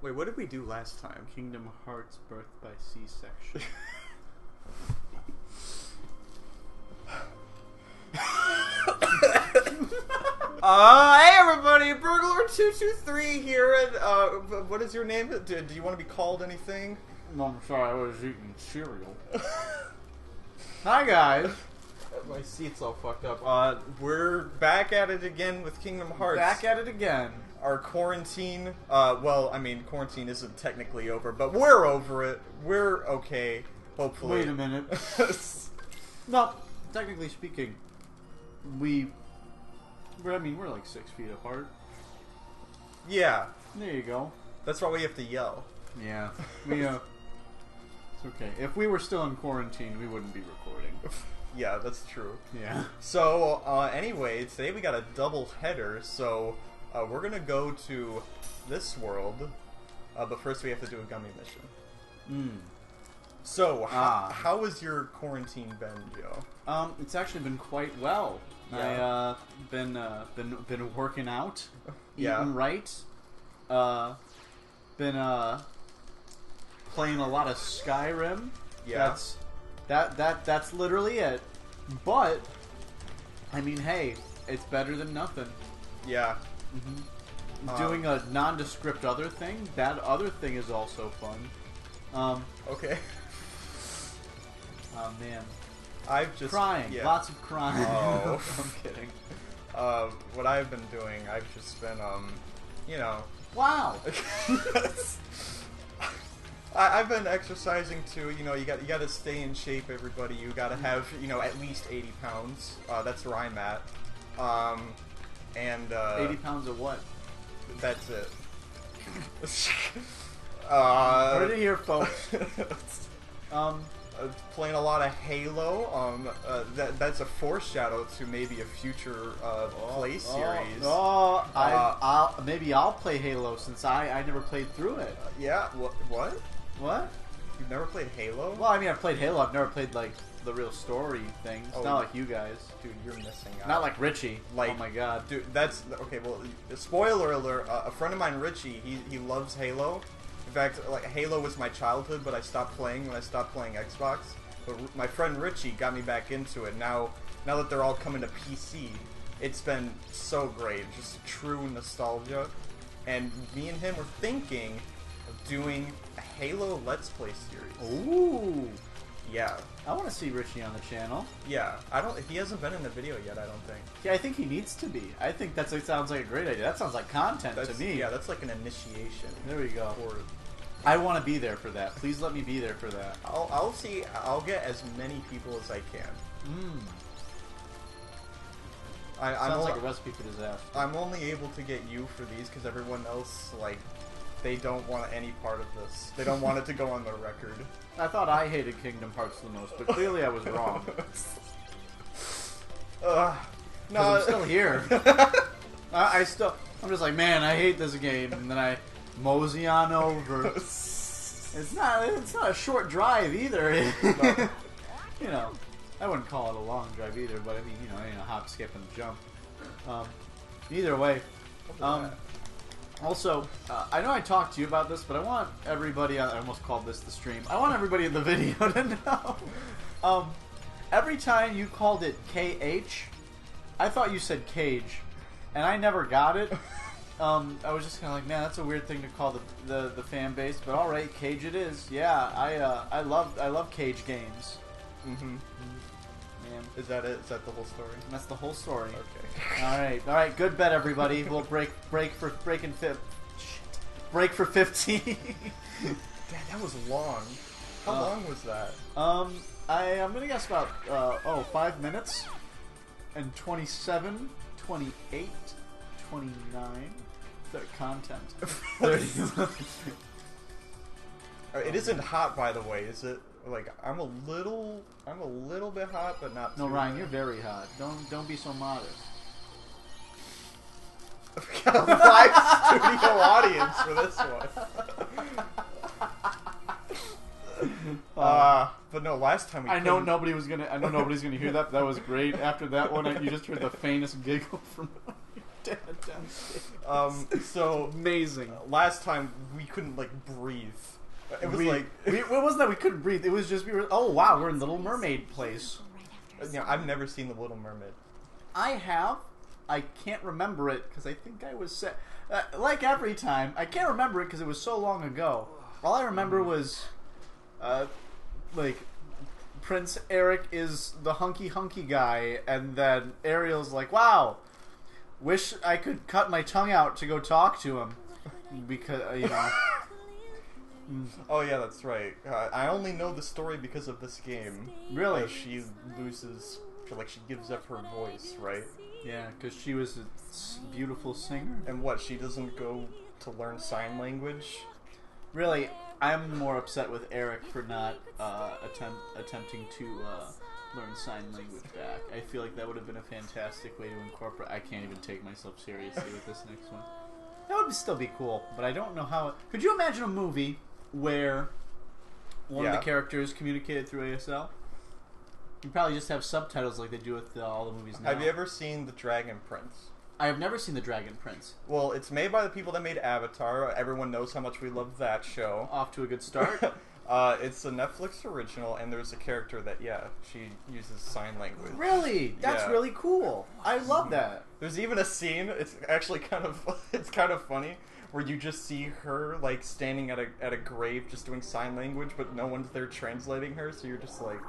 Wait, what did we do last time? Kingdom Hearts Birth by C-Section. Hey everybody, Burglar223 here, and what is your name? Do you want to be called anything? I'm sorry, I was eating cereal. Hi guys. My seat's all fucked up. We're back at it again with Kingdom Hearts. Back at it again. Our quarantine, well, I mean, quarantine isn't technically over, but we're over it. We're okay, hopefully. Wait a minute. No, technically speaking, we're like 6 feet apart. Yeah. There you go. That's why we have to yell. Yeah. It's okay. If we were still in quarantine, we wouldn't be recording. Yeah, that's true. Yeah. So, anyway, today we got a double header, so we're gonna go to this world, but first we have to do a gummy mission. So, how has your quarantine been, Joe? It's actually been quite well. Yeah. I been working out, Yeah. eating right, been playing a lot of Skyrim. Yeah. That's literally it. But I mean, hey, it's better than nothing. Yeah. Doing a nondescript other thing. That other thing is also fun. Okay. Oh man. I've just... Crying. Yeah. Lots of crying. Oh. I'm kidding. What I've been doing, I've just been, you know... Wow! I've been exercising too. You know, you got to stay in shape, everybody. You got to have, you know, at least 80 pounds. That's where I'm at. And 80 pounds of what? that's it. Heard it here, folks. Playing a lot of Halo. That's a foreshadow to maybe a future play series. Maybe I'll play Halo since I never played through it. Yeah. What? What? You've never played Halo? Well, I mean, I've played Halo. I've never played like the real story things. Oh, Not like you guys. Dude, you're missing out. Not like Richie. Like, oh my god. Dude, that's okay. Well, spoiler alert. A friend of mine, Richie, he loves Halo. In fact, like Halo was my childhood, but I stopped playing when I stopped playing Xbox. But my friend Richie got me back into it. Now that they're all coming to PC, it's been so great. Just true nostalgia. And me and him were thinking of doing a Halo Let's Play series. Ooh. Yeah. I want to see Richie on the channel. Yeah. He hasn't been in the video yet, I don't think. Yeah, I think he needs to be. I think it sounds like a great idea. That sounds like content to me. Yeah, that's like an initiation. There we go. For I want to be there for that. Please let me be there for that. I'll see. I'll get as many people as I can. Sounds like a recipe for disaster. I'm only able to get you for these because everyone else, like, they don't want any part of this. They don't want it to go on their record. I thought I hated Kingdom Hearts the most, but clearly I was wrong. No, I'm still here. I'm just like, man, I hate this game, and then I mosey on over. It's not a short drive either. No. You know, I wouldn't call it a long drive either, but I mean, you know, hop, skip, and jump. Either way. Also, I know I talked to you about this, but I want everybody, I almost called this the stream, I want everybody in the video to know. Every time you called it KH, I thought you said cage, and I never got it. I was just kind of like, man, that's a weird thing to call the fan base, but alright, cage it is. Yeah, I love cage games. Man. Is that it? Is that the whole story? That's the whole story. Okay. All right. Good bet, everybody. We'll break for 15. Damn, that was long. How long was that? I'm gonna guess about 5 minutes and 27, 28, 29. The content. 30. It isn't hot, by the way, is it? Like, I'm a little bit hot, but not too No, Ryan, hot. you're very hot. Don't be so modest. We got a live studio audience for this one. But no, last time we I know nobody's gonna hear that. But that was great. After that one, you just heard the faintest giggle from your dad downstairs. So Amazing. last time we couldn't like breathe. It was it wasn't that we couldn't breathe. It was just we were. Oh wow, we're in Little Mermaid place. I've never seen The Little Mermaid. I have. I can't remember it because I think I was set. Like every time, I can't remember it because it was so long ago. All I remember was, like, Prince Eric is the hunky guy, and then Ariel's like, "Wow, wish I could cut my tongue out to go talk to him," because you know. Oh yeah, that's right. I only know the story because of this game. Really? She loses, she gives up her voice, right? Yeah, because she was a beautiful singer. And what, she doesn't go to learn sign language? Really, I'm more upset with Eric for not attempting to learn sign language back. I feel like that would have been a fantastic way to incorporate. I can't even take myself seriously with this next one. That would still be cool, but I don't know how. Could you imagine a movie where one of the characters communicated through ASL? You probably just have subtitles like they do with all the movies now. Have you ever seen The Dragon Prince? I have never seen The Dragon Prince. Well, it's made by the people that made Avatar. Everyone knows how much we love that show. Off to a good start. It's a Netflix original, and there's a character that, she uses sign language. Really? That's really cool. I love that. There's even a scene, it's actually kind of funny, where you just see her, like, standing at a grave just doing sign language, but no one's there translating her, so you're just like...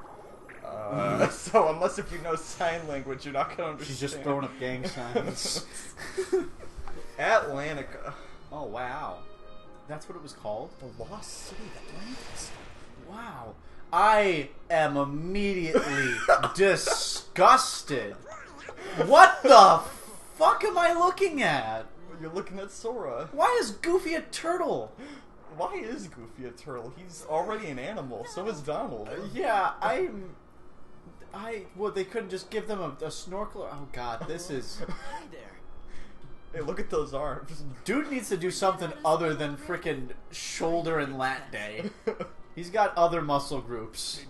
so unless if you know sign language, you're not gonna understand. She's just throwing up gang signs. Atlantica. Oh wow, that's what it was called. The Lost City of Atlantis. Wow, I am immediately disgusted. What the fuck am I looking at? You're looking at Sora. Why is Goofy a turtle? Why is Goofy a turtle? He's already an animal. So is Donald. Yeah, well, they couldn't just give them a snorkeler. Oh god, this is... Hi there. Hey, look at those arms. Dude needs to do something other than frickin' shoulder and lat day. He's got other muscle groups.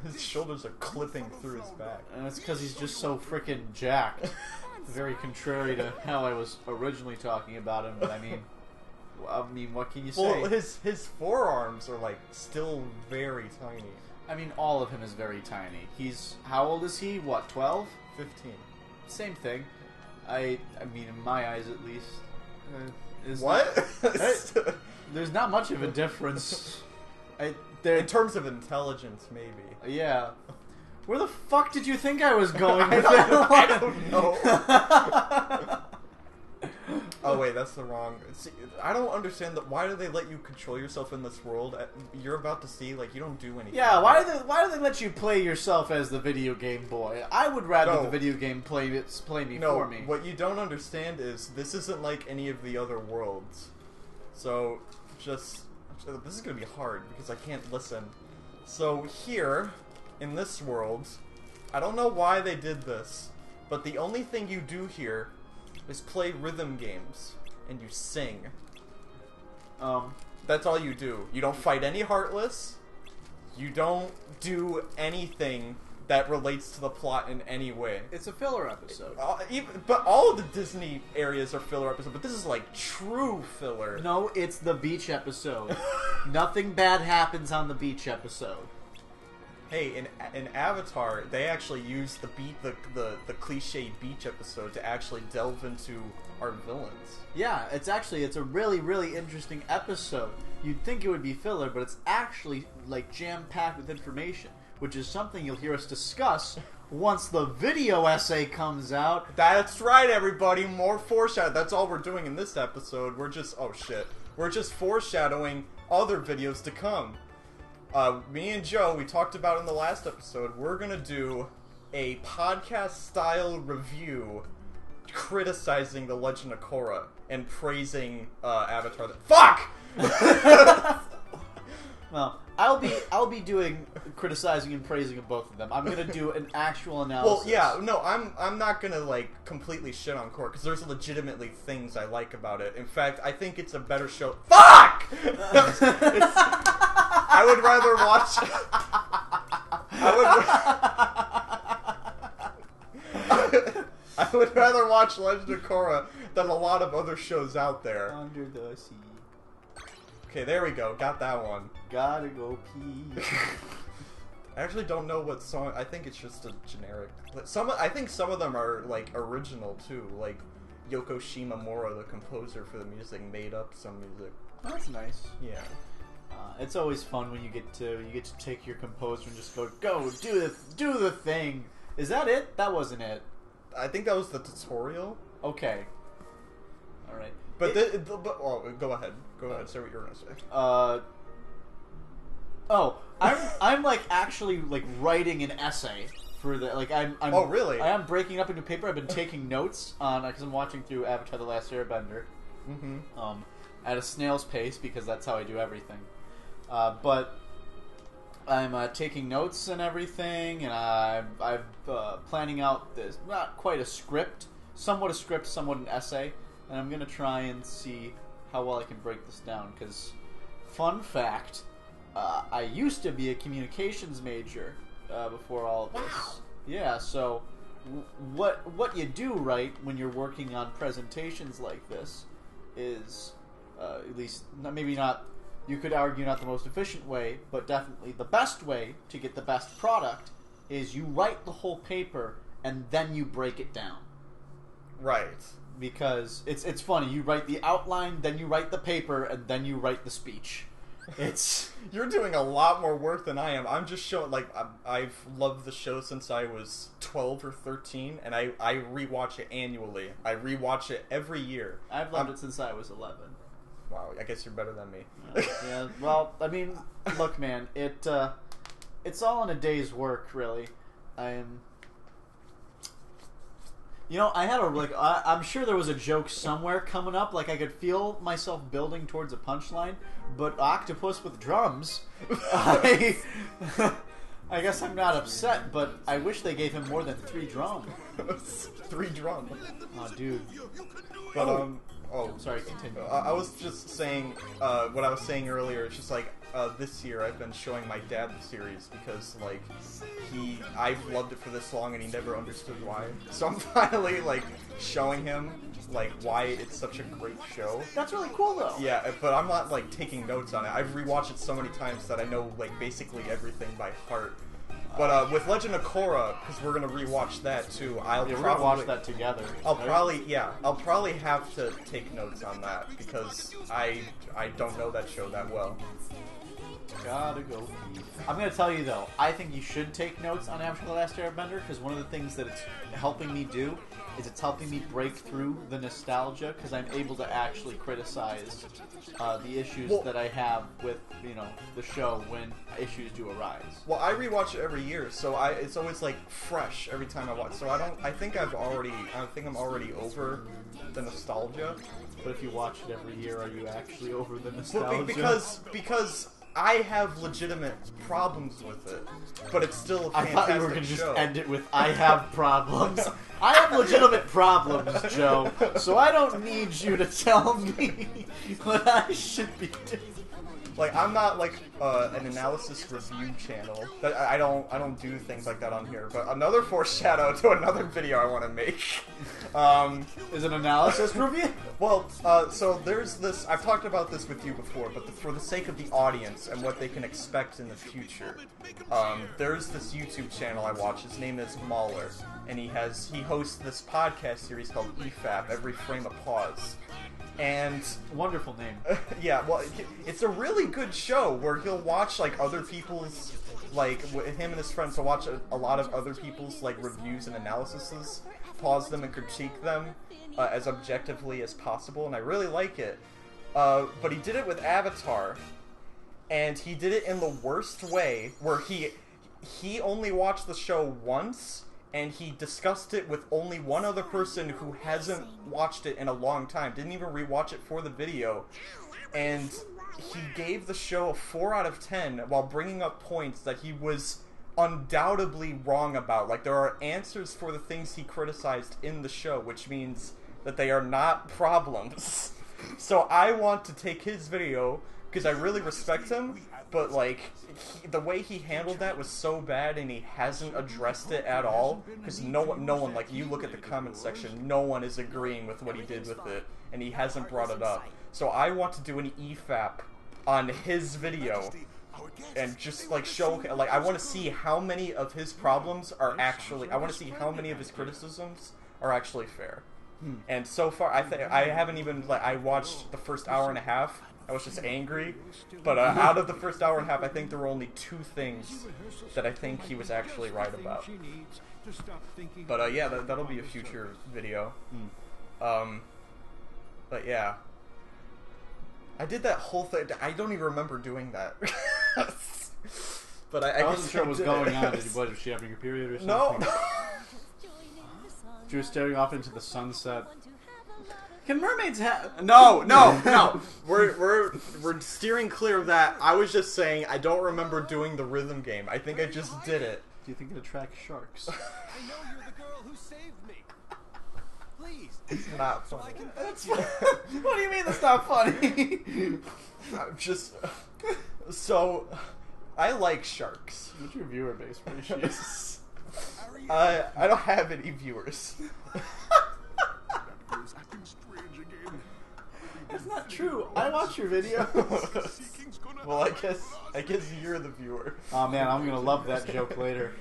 His shoulders are clipping through his back. And it's because he's just so frickin' jacked. Very contrary to how I was originally talking about him, but I mean, what can you say? Well, his forearms are, like, still very tiny. I mean, all of him is very tiny. How old is he? What, 12? 15. Same thing. I mean, in my eyes at least. What? There's not much of a difference. In terms of intelligence, maybe. Yeah. Where the fuck did you think I was going with I don't know. Oh wait, that's the wrong. See, I don't understand that. Why do they let you control yourself in this world? You're about to see, like, you don't do anything. Yeah, why do they let you play yourself as the video game boy? I would rather the video game play me for me. No, what you don't understand is this isn't like any of the other worlds. So, this is gonna be hard because I can't listen. So here, in this world, I don't know why they did this, but the only thing you do here is play rhythm games, and you sing. That's all you do. You don't fight any Heartless. You don't do anything that relates to the plot in any way. It's a filler episode. But all of the Disney areas are filler episodes, but this is like true filler. No, it's the beach episode. Nothing bad happens on the beach episode. Hey, in Avatar, they actually use the cliche beach episode to actually delve into our villains. Yeah, it's a really, really interesting episode. You'd think it would be filler, but it's actually like jam-packed with information, which is something you'll hear us discuss once the video essay comes out. That's right, everybody. More foreshadow. That's all we're doing in this episode. We're just foreshadowing other videos to come. Me and Joe, we talked about in the last episode, we're gonna do a podcast-style review criticizing The Legend of Korra and praising Avatar. Fuck! Well, I'll be doing criticizing and praising of both of them. I'm gonna do an actual analysis. Well, yeah, no, I'm not gonna like completely shit on Korra because there's legitimately things I like about it. In fact, I think it's a better show. Fuck! I would rather watch. I would rather watch Legend of Korra than a lot of other shows out there. Under the sea. Okay, there we go. Got that one. Gotta go pee. I actually don't know what song. I think it's just a generic. I think some of them are like original too. Like Yoko Shimomura, the composer for the music, made up some music. Oh, that's nice. Yeah. It's always fun when you get to take your composer and just go do the thing. Is that it? That wasn't it. I think that was the tutorial. Okay. All right. But go ahead. Go ahead. Say what you're gonna say. I'm like actually like writing an essay for the like I'm. Oh really? I am breaking up into paper. I've been taking notes on because I'm watching through Avatar: The Last Airbender. Mm-hmm. At a snail's pace because that's how I do everything. But I'm taking notes and everything, and I'm planning out this not quite a script, somewhat a script, somewhat an essay, and I'm gonna try and see how well I can break this down. Because, fun fact, I used to be a communications major before all of this. Yeah, so what you do right when you're working on presentations like this is at least maybe not. You could argue not the most efficient way, but definitely the best way to get the best product is you write the whole paper and then you break it down. Right. Because it's funny. You write the outline, then you write the paper, and then you write the speech. It's You're doing a lot more work than I am. I'm just showing, like, I've loved the show since I was 12 or 13, and I rewatch it annually. I rewatch it every year. I've loved it since I was 11. Wow, I guess you're better than me. Yeah, well, I mean, look, man, it's all in a day's work, really. I had I'm sure there was a joke somewhere coming up, like I could feel myself building towards a punchline, but octopus with drums, I guess I'm not upset, but I wish they gave him more than 3 drums. 3 drums. Oh, dude. But, sorry, continue. I was just saying, what I was saying earlier, it's just like, this year I've been showing my dad the series because, like, I've loved it for this long and he never understood why. So I'm finally, like, showing him, like, why it's such a great show. That's really cool, though. Yeah, but I'm not, like, taking notes on it. I've rewatched it so many times that I know, like, basically everything by heart. But with Legend of Korra, because we're gonna rewatch that too, we're gonna watch that together. I'll probably have to take notes on that because I don't know that show that well. Gotta go pee. I'm gonna tell you though, I think you should take notes on Avatar: The Last Airbender because one of the things that it's helping me do is it's helping me break through the nostalgia because I'm able to actually criticize the issues that I have with the show when issues do arise. Well, I rewatch it every year, so it's always like fresh every time I watch. So I think I'm already over the nostalgia. But if you watch it every year, are you actually over the nostalgia? Because I have legitimate problems with it, but it's still a fantastic show. I thought you were going to just end it with, I have problems. I have legitimate problems, Joe, so I don't need you to tell me what I should be doing. Like, I'm not like an analysis review channel. I don't do things like that on here. But another foreshadow to another video I want to make. Is an analysis review? Well, so there's this. I've talked about this with you before, but for the sake of the audience and what they can expect in the future, there's this YouTube channel I watch. His name is Mahler, and he hosts this podcast series called EFAP, Every Frame a Pause. And wonderful name. Yeah, well, it's a really good show where he'll watch like other people's, like him and his friends will watch a lot of other people's like reviews and analyses, pause them and critique them as objectively as possible, and I really like it. But he did it with Avatar, and he did it in the worst way, where he only watched the show once. And he discussed it with only one other person who hasn't watched it in a long time. Didn't even rewatch it for the video. And he gave the show a 4 out of 10 while bringing up points that he was undoubtedly wrong about. Like, there are answers for the things he criticized in the show, which means that they are not problems. So I want to take his video, because I really respect him, but like the way he handled that was so bad, and he hasn't addressed it at all. Because no one, like you look at the comment section, no one is agreeing with what he did with it, and he hasn't brought it up. So I want to do an EFAP on his video, and just like show, like I want to see how many of his problems are actually, I want to see how many of his criticisms are actually fair. And so far, I haven't even, like, I watched the first hour and a half. I was just angry, but out of the first hour and a half, I think there were only 2 things that I think he was actually right about. But yeah, that'll be a future video. But yeah, I did that whole thing. I don't even remember doing that. But I wasn't sure what was going on. Was she having a period or something? No. She was staring off into the sunset. Can mermaids have... No. We're steering clear of that. I was just saying I don't remember doing the rhythm game. I think I just did it. Do you think it attracts sharks? I know you're the girl who saved me. Please. It's not funny. What do you mean that's not funny? I'm just... So, I like sharks. What's your viewer base ratios? I don't have any viewers. That's not true. I watch your videos. Well, I guess you're the viewer. Oh man, I'm gonna love that joke later.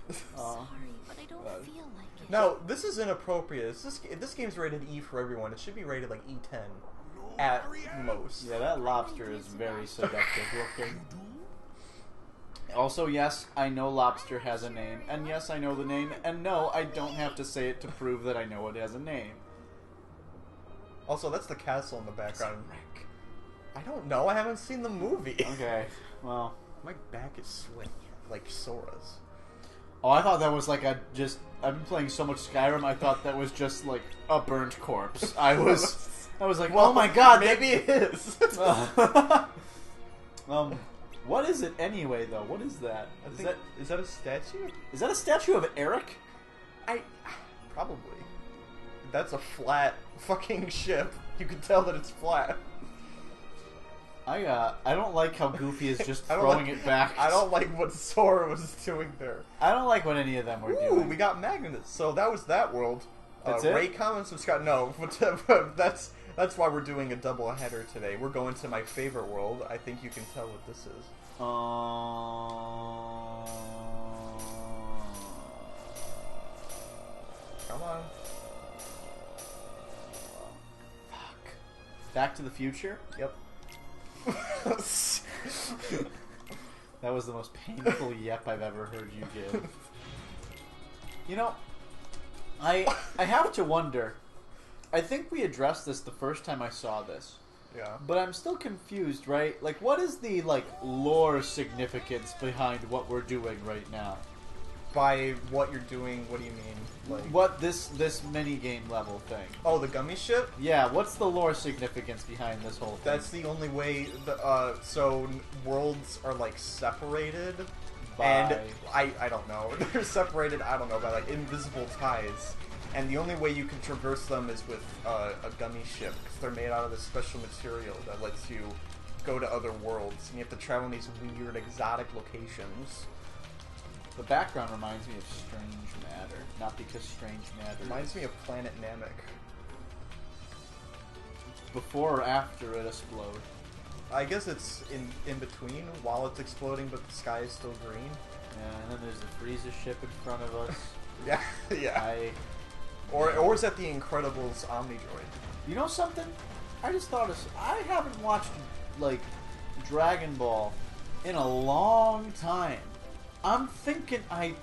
Sorry, but I don't feel like it. No, this is inappropriate. This game's rated E for everyone. It should be rated like E10 at most. Yeah, that lobster is very seductive looking. Also, yes, I know lobster has a name, and yes, I know the name, and no, I don't have to say it to prove that I know it has a name. Also, that's the castle in the background. I don't know. I haven't seen the movie. Okay, well. My back is sweaty, like Sora's. Oh, I thought that was like I've been playing so much Skyrim, I thought that was just like a burnt corpse. I was like, well, oh my god, maybe it is. What is it anyway, though? What is that? Is that a statue? Is that a statue of Eric? Probably. That's a flat fucking ship. You can tell that it's flat. I don't like how Goofy is just throwing it back. I don't like what Sora was doing there. I don't like what any of them were doing. We got Magnus. So that was that world. That's it? Rate, comment, subscribe. No, but that's why we're doing a double header today. We're going to my favorite world. I think you can tell what this is. Come on. Fuck. Back to the Future? Yep. That was the most painful yep I've ever heard you give. You know, I have to wonder. I think we addressed this the first time I saw this. Yeah. But I'm still confused, right? Like, what is the, like, lore significance behind what we're doing right now? By what you're doing, what do you mean? Like what this mini-game level thing? Oh, the gummy ship? Yeah, what's the lore significance behind this whole thing? That's the only way, so worlds are, like, separated. By... And I don't know. They're separated, I don't know, by, like, invisible ties. And the only way you can traverse them is with a gummy ship, because they're made out of this special material that lets you go to other worlds, and you have to travel in these weird, exotic locations. The background reminds me of Strange Matter, not because Strange Matter Reminds me of Planet Namek. Before or after it explodes? I guess it's in between, while it's exploding, but the sky is still green. Yeah, and then there's the Frieza ship in front of us. Yeah, yeah. Or is that the Incredibles Omnidroid? You know something? I just thought I haven't watched, like, Dragon Ball in a long time. I'm thinking about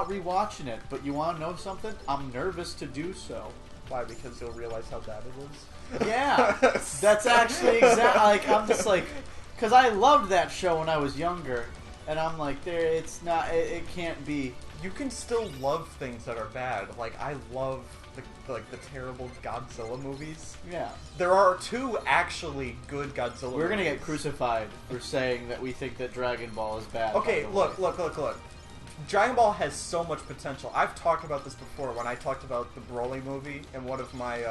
rewatching it, but you want to know something? I'm nervous to do so. Why? Because you'll realize how bad it is? Yeah, that's actually exactly, like, I'm just like, because I loved that show when I was younger, and I'm like, it's not, it can't be. You can still love things that are bad. Like, I love the terrible Godzilla movies. Yeah. There are 2 actually good Godzilla We're gonna movies. get crucified for saying that we think that Dragon Ball is bad. Okay, look. Dragon Ball has so much potential. I've talked about this before when I talked about the Broly movie in one of my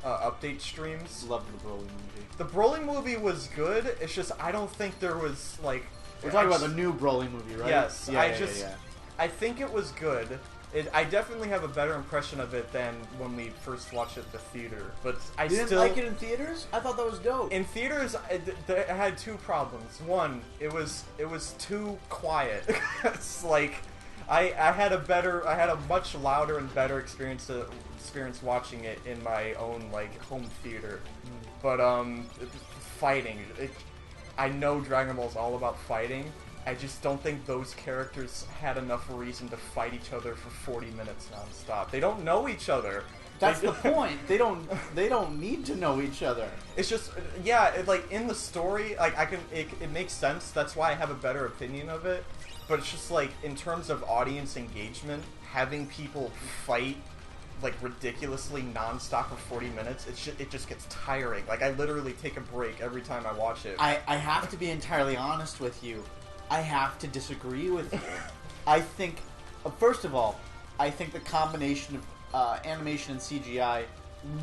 update streams. Love the Broly movie. The Broly movie was good. It's just I don't think there was like. We're talking about the new Broly movie, right? Yes, Yeah, I I think it was good. I definitely have a better impression of it than when we first watched it at the theater. But I You didn't still like it in theaters? I thought that was dope. in theaters. I had two problems. One, it was too quiet. It's like I had a much louder and better experience watching it in my own like home theater. But fighting. I know Dragon Ball is all about fighting. I just don't think those characters had enough reason to fight each other for 40 minutes nonstop. They don't know each other. That's the point. They don't need to know each other. It's just, yeah, like in the story, like it makes sense. That's why I have a better opinion of it. But it's just like in terms of audience engagement, having people fight like ridiculously nonstop for 40 minutes, it just gets tiring. Like I literally take a break every time I watch it. I have to be entirely honest with you. I have to disagree with you. I think, first of all, I think the combination of animation and CGI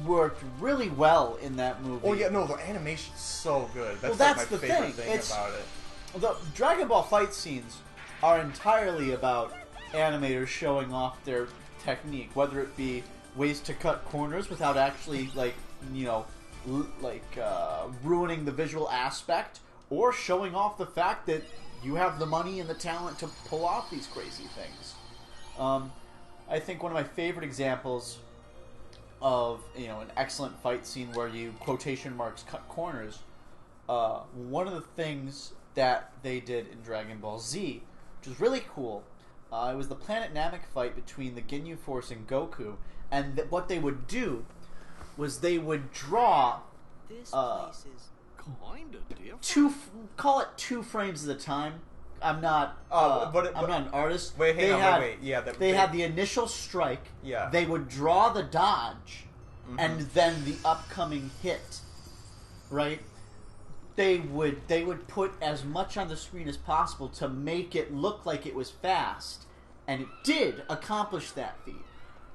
worked really well in that movie. Oh yeah, no, the animation's so good. That's, Well, like that's my the favorite thing. thing It's- about it. The Dragon Ball fight scenes are entirely about animators showing off their technique, whether it be ways to cut corners without actually, like, you know, ruining the visual aspect, or showing off the fact that you have the money and the talent to pull off these crazy things. I think one of my favorite examples of, you know, an excellent fight scene where you quotation marks cut corners. One of the things that they did in Dragon Ball Z, which was really cool, it was the Planet Namek fight between the Ginyu Force and Goku, and what they would do was they would draw This place is kinda different. call it 2 frames at a time. I'm not. but I'm not an artist. Wait, hang They on, had- wait. Yeah, They had the initial strike. Yeah. They would draw the dodge, and then the upcoming hit. Right. They would put as much on the screen as possible to make it look like it was fast, and it did accomplish that feat.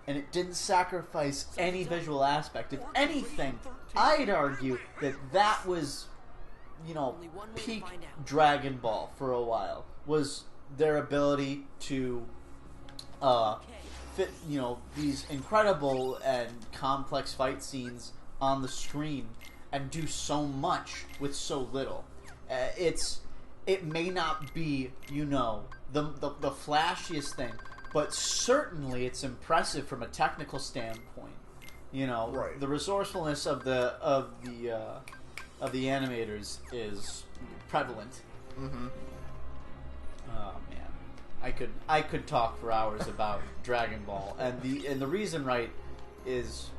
And it didn't sacrifice any visual aspect. If anything, I'd argue that was, you know, peak Dragon Ball for a while. Was their ability to fit, you know, these incredible and complex fight scenes on the screen and do so much with so little. It may not be, you know, the flashiest thing, but certainly it's impressive from a technical standpoint. You know, Right. the resourcefulness of the animators is prevalent. Mm-hmm. Oh man, I could talk for hours about Dragon Ball, and the reason, right, is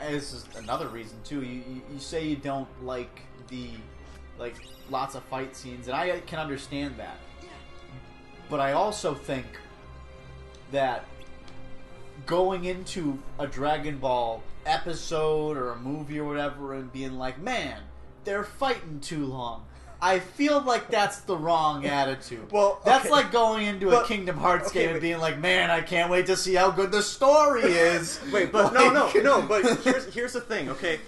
this is another reason too. You say you don't like lots of fight scenes, and I can understand that, but I also think that going into a Dragon Ball episode or a movie or whatever and being like, man, they're fighting too long, I feel like that's the wrong attitude. Well, that's okay. like going into a But- Kingdom Hearts okay, game and wait. being like, man, I can't wait to see how good the story is. Wait, but Like- no. But here's the thing, okay?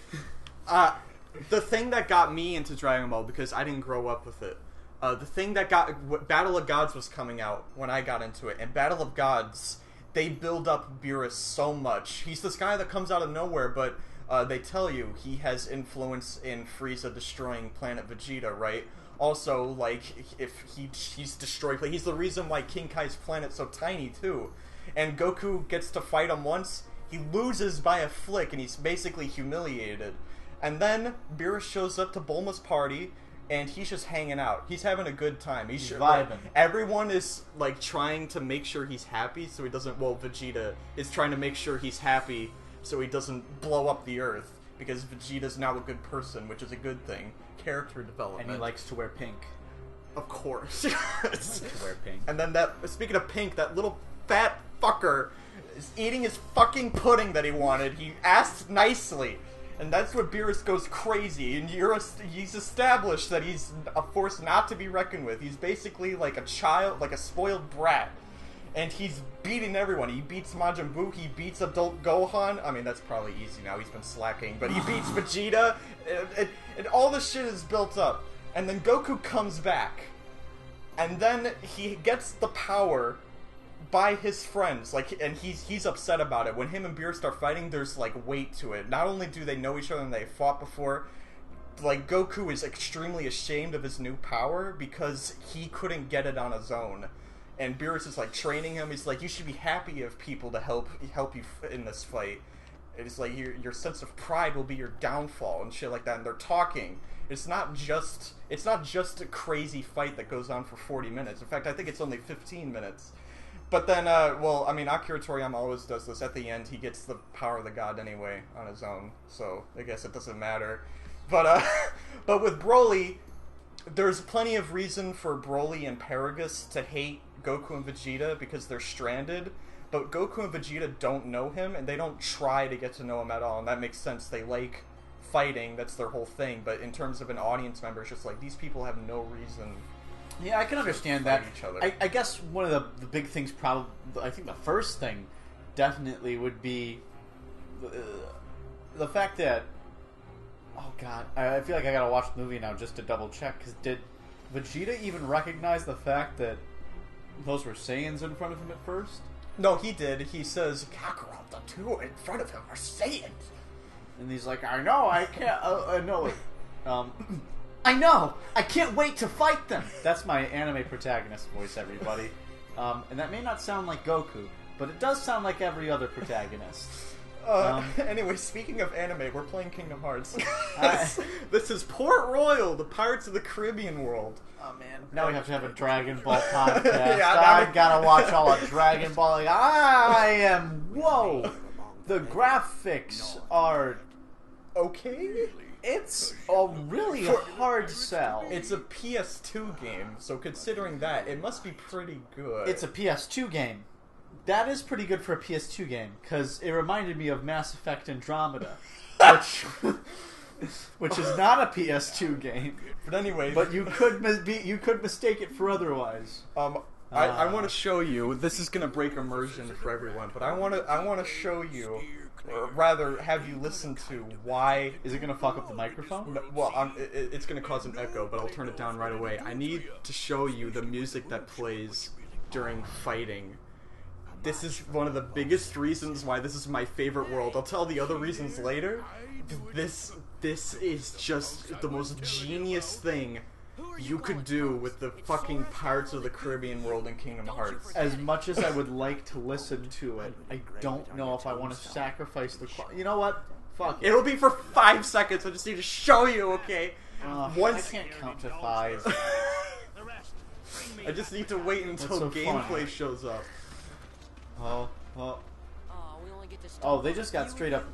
The thing that got me into Dragon Ball, because I didn't grow up with it, the thing that Battle of Gods was coming out when I got into it, and Battle of Gods, they build up Beerus so much. He's this guy that comes out of nowhere, but they tell you he has influence in Frieza destroying Planet Vegeta, right? Also, like, if he's destroyed, he's the reason why King Kai's planet's so tiny too. And Goku gets to fight him once, he loses by a flick, and he's basically humiliated. And then Beerus shows up to Bulma's party, and he's just hanging out. He's having a good time. He's vibing. Everyone is like trying to make sure he's happy, so he doesn't. Well, Vegeta is trying to make sure he's happy, so he doesn't blow up the Earth, because Vegeta's now a good person, which is a good thing. Character development. And he likes to wear pink. Of course. He likes to wear pink. And then speaking of pink, that little fat fucker is eating his fucking pudding that he wanted. He asked nicely. And that's what Beerus goes crazy. And he's established that he's a force not to be reckoned with. He's basically like a child, like a spoiled brat. and he's beating everyone. He beats Majin Buu, he beats Adult Gohan. I mean, that's probably easy now, he's been slacking. But he beats Vegeta, and all this shit is built up. And then Goku comes back, and then he gets the power by his friends, like, and he's upset about it. When him and Beer start fighting, there's, like, weight to it. Not only do they know each other and they fought before, like, Goku is extremely ashamed of his new power because he couldn't get it on his own. And Beerus is, like, training him. He's like, you should be happy of people to help you in this fight. It's like, your sense of pride will be your downfall and shit like that. And they're talking. It's not just a crazy fight that goes on for 40 minutes. In fact, I think it's only 15 minutes. But then, well, I mean, Akira Toriyama always does this. At the end, he gets the power of the god anyway on his own. So, I guess it doesn't matter. But, but with Broly, there's plenty of reason for Broly and Paragus to hate Goku and Vegeta because they're stranded. But Goku and Vegeta don't know him, and they don't try to get to know him at all. And that makes sense. They like fighting. That's their whole thing. But in terms of an audience member, it's just like, these people have no reason. Yeah, I can understand that. Each other. I guess one of the big things, probably, I think the first thing definitely would be the fact that, oh god, I feel like I gotta watch the movie now just to double check, because did Vegeta even recognize the fact that those were Saiyans in front of him at first? No, he did. He says, Kakarot, the two in front of him are Saiyans. And he's like, I know, I can't, no, wait. I know! I can't wait to fight them! That's my anime protagonist voice, everybody. And that may not sound like Goku, but it does sound like every other protagonist. Anyway, speaking of anime, we're playing Kingdom Hearts. This is Port Royal, the Pirates of the Caribbean world. Oh man, now we have to have a Dragon Ball podcast. Yeah, I gotta watch all of Dragon Ball. Like, I am, whoa! The graphics are okay. It's a really hard sell. It's a PS2 game, so considering that, it must be pretty good. It's a PS2 game. That is pretty good for a PS2 game, because it reminded me of Mass Effect Andromeda, which is not a PS2 game. But anyway, but you could mistake it for otherwise. I want to show you. This is gonna break immersion for everyone, but I want to show you. Or rather, have you listen to why... Is it going to fuck up the microphone? No, well, it's going to cause an echo, but I'll turn it down right away. I need to show you the music that plays during fighting. This is one of the biggest reasons why this is my favorite world. I'll tell the other reasons later. This is just the most genius thing you could do with the fucking Pirates of the Caribbean world in Kingdom Hearts. As much as I would like to listen to it, I don't know if I want to sacrifice the quality. You know what? Fuck it. It'll be for 5 seconds. I just need to show you, okay? I can't count to 5. I just need to wait until gameplay shows up. Oh, they just got straight up.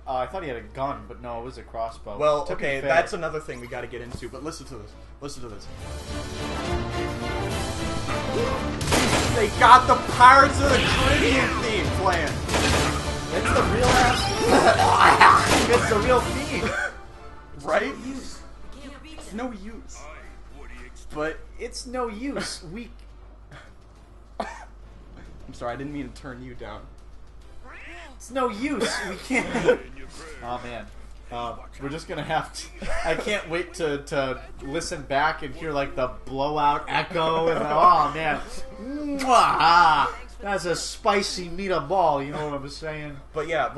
I thought he had a gun, but no, it was a crossbow. Well, okay, that's another thing we gotta get into, but listen to this. Listen to this. They got the Pirates of the Caribbean theme playing! It's the real ass. It's the real theme. Right? It's no use. But it's no use. I'm sorry, I didn't mean to turn you down. It's no use. We can't. Oh man, we're just gonna have to. I can't wait to listen back and hear like the blowout echo. And oh man, mwah, that's a spicy meatball. You know what I'm saying? But yeah,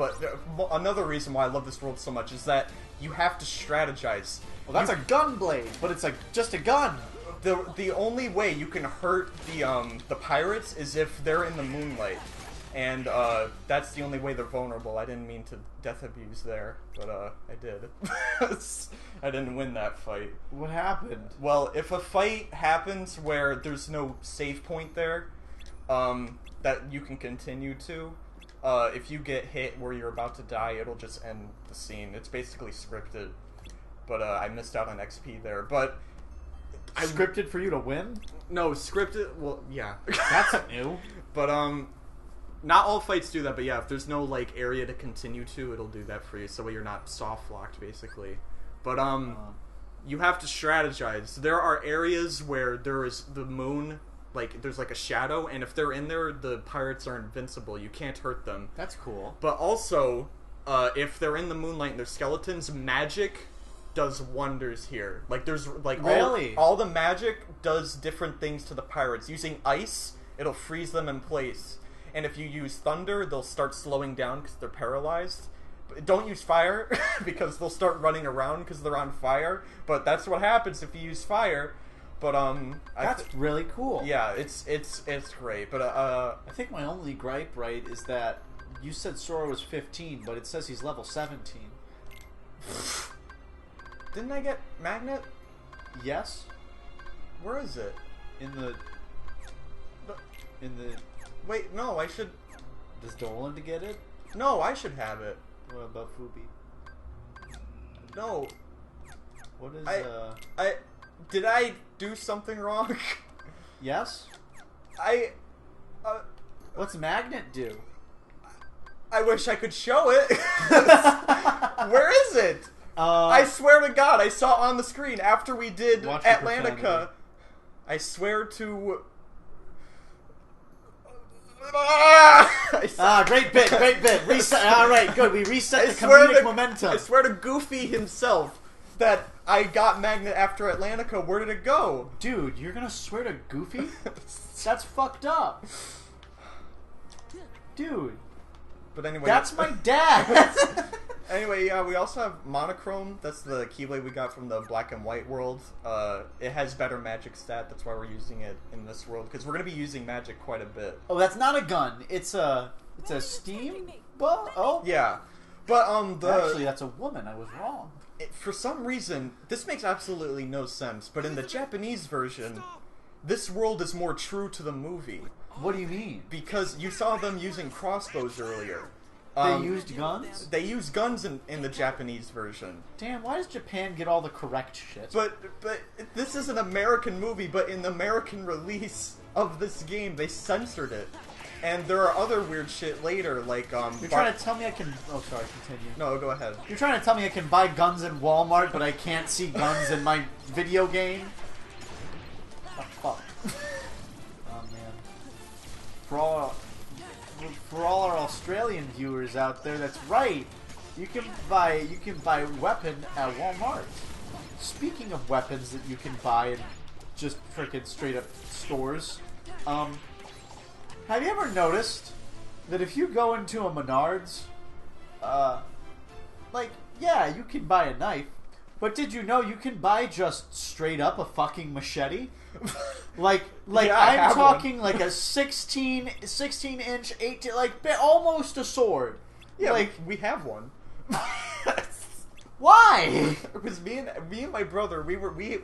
another reason why I love this world so much is that you have to strategize. Well, that's a gun blade, but it's like just a gun. The only way you can hurt the pirates is if they're in the moonlight. And that's the only way they're vulnerable. I didn't mean to death abuse there, but I did. I didn't win that fight. What happened? Well, if a fight happens where there's no save point there that you can continue to, if you get hit where you're about to die, it'll just end the scene. It's basically scripted. But I missed out on XP there. But scripted for you to win? No, scripted. Well, yeah. That's new. But not all fights do that, but yeah, if there's no, like, area to continue to, it'll do that for you, so you're not soft-locked, basically. But, you have to strategize. There are areas where there is the moon, like there's like a shadow, and if they're in there, the pirates are invincible. You can't hurt them. That's cool. But also, if they're in the moonlight and they're skeletons, magic does wonders here. Like there's like Really? all the magic does different things to the pirates. Using ice, it'll freeze them in place. And if you use thunder, they'll start slowing down because they're paralyzed. But don't use fire because they'll start running around because they're on fire. But that's what happens if you use fire. But That's really cool. yeah, it's great. But I think my only gripe, right, is that you said Sora was 15, but it says he's level 17. didn't I get Magnet? Yes, Where is it? in the Wait, no, I should. does Dolan to get it? No, I should have it. What about Fubi? No, What is did I do something wrong? yes? I What's Magnet do? I wish I could show it. Where is it? Uh, I swear to God, I saw on the screen after we did Watch your Atlantica. profanity. I swear to. I great bit, great bit. Reset. All right, good. We reset the swear comedic to- momentum. I swear to Goofy himself that I got Magnet after Atlantica. Where did it go? Dude, you're gonna swear to Goofy? That's fucked up. Dude, But anyway, that's my dad. Anyway, yeah, we also have Monochrome. That's the Keyblade we got from the Black and White world. It has better magic stat. That's why we're using it in this world, because we're going to be using magic quite a bit. Oh, that's not a gun. It's a steam ball. Oh, Yeah. But, actually, that's a woman. I was wrong. for some reason, this makes absolutely no sense, but in the Japanese version, this world is more true to the movie. What do you mean? Because you saw them using crossbows earlier. They used guns? They use guns in the Japanese version. Damn, why does Japan get all the correct shit? But this is an American movie, but in the American release of this game, they censored it. And there are other weird shit later, like, You're trying to tell me I can... Oh, sorry, continue. No, go ahead. You're trying to tell me I can buy guns in Walmart, but I can't see guns in my video game? Oh, fuck. Oh, man. For all our Australian viewers out there, that's right. You can buy weapon at Walmart. Speaking of weapons that you can buy in just freaking straight up stores, have you ever noticed that if you go into a Menards, like, yeah, you can buy a knife, but did you know you can buy just straight up a fucking machete? Like Yeah, I I'm have talking like a 16 inch, 18, like almost a sword. Yeah, like, we have one. why? Because me and my brother, we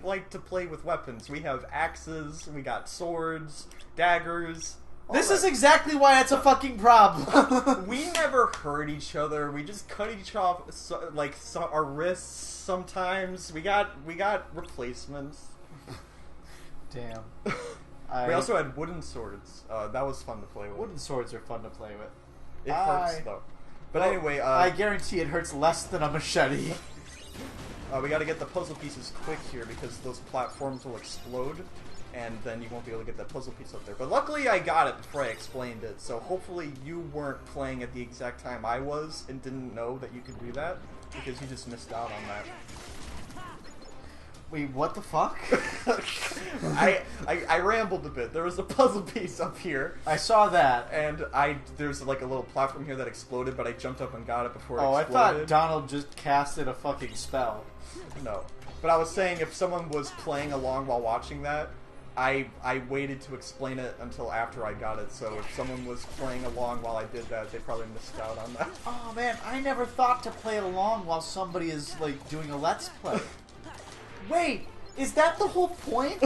like to play with weapons. We have axes, we got swords, daggers. all This that. is exactly why it's a fucking problem. We never hurt each other. We just cut each off, our wrists. Sometimes we got replacements. Damn. We also had wooden swords. That was fun to play with. Wooden swords are fun to play with. It hurts though. But Well, anyway, I guarantee it hurts less than a machete. we got to get the puzzle pieces quick here because those platforms will explode, and then you won't be able to get that puzzle piece up there. But luckily, I got it before I explained it. So hopefully, you weren't playing at the exact time I was and didn't know that you could do that because you just missed out on that. Wait, what the fuck? I rambled a bit. There was a puzzle piece up here. I saw that. And there's like a little platform here that exploded, but I jumped up and got it before it Oh, I exploded. thought Donald just casted a fucking spell. No. But I was saying if someone was playing along while watching that, I waited to explain it until after I got it. So if someone was playing along while I did that, they probably missed out on that. Oh man, I never thought to play along while somebody is like doing a let's play. Wait, is that the whole point?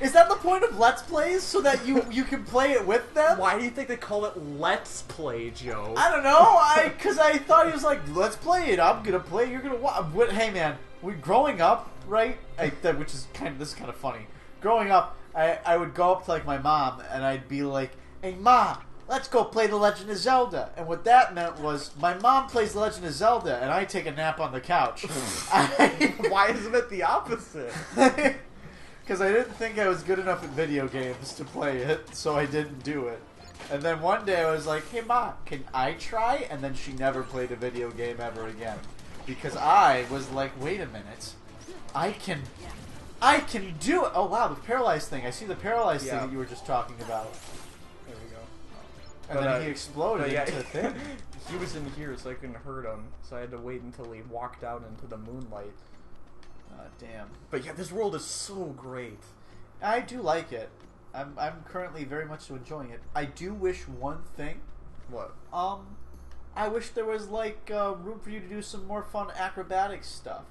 Is that the point of let's plays so that you can play it with them? Why do you think they call it Let's Play, Joe? I don't know. Because I thought he was like, let's play it. I'm gonna play. You're gonna watch. Hey man, growing up, right? Which is this is kind of funny. Growing up, I would go up to like my mom and I'd be like, "Hey ma, let's go play The Legend of Zelda." And what that meant was my mom plays The Legend of Zelda and I take a nap on the couch. Why isn't it the opposite? because I didn't think I was good enough at video games to play it, so I didn't do it. And then one day I was like, "Hey Mom, can I try?" And then she never played a video game ever again, because I was like, "Wait a minute, I can do it." Oh wow, the paralyzed thing. I see the paralyzed thing that you were just talking about. There we go. And then he exploded into a thing. He was in here, so I couldn't hurt him. So I had to wait until he walked out into the moonlight. Damn. But yeah, this world is so great. I do like it. I'm currently very much so enjoying it. I do wish one thing. What? I wish there was like room for you to do some more fun acrobatic stuff.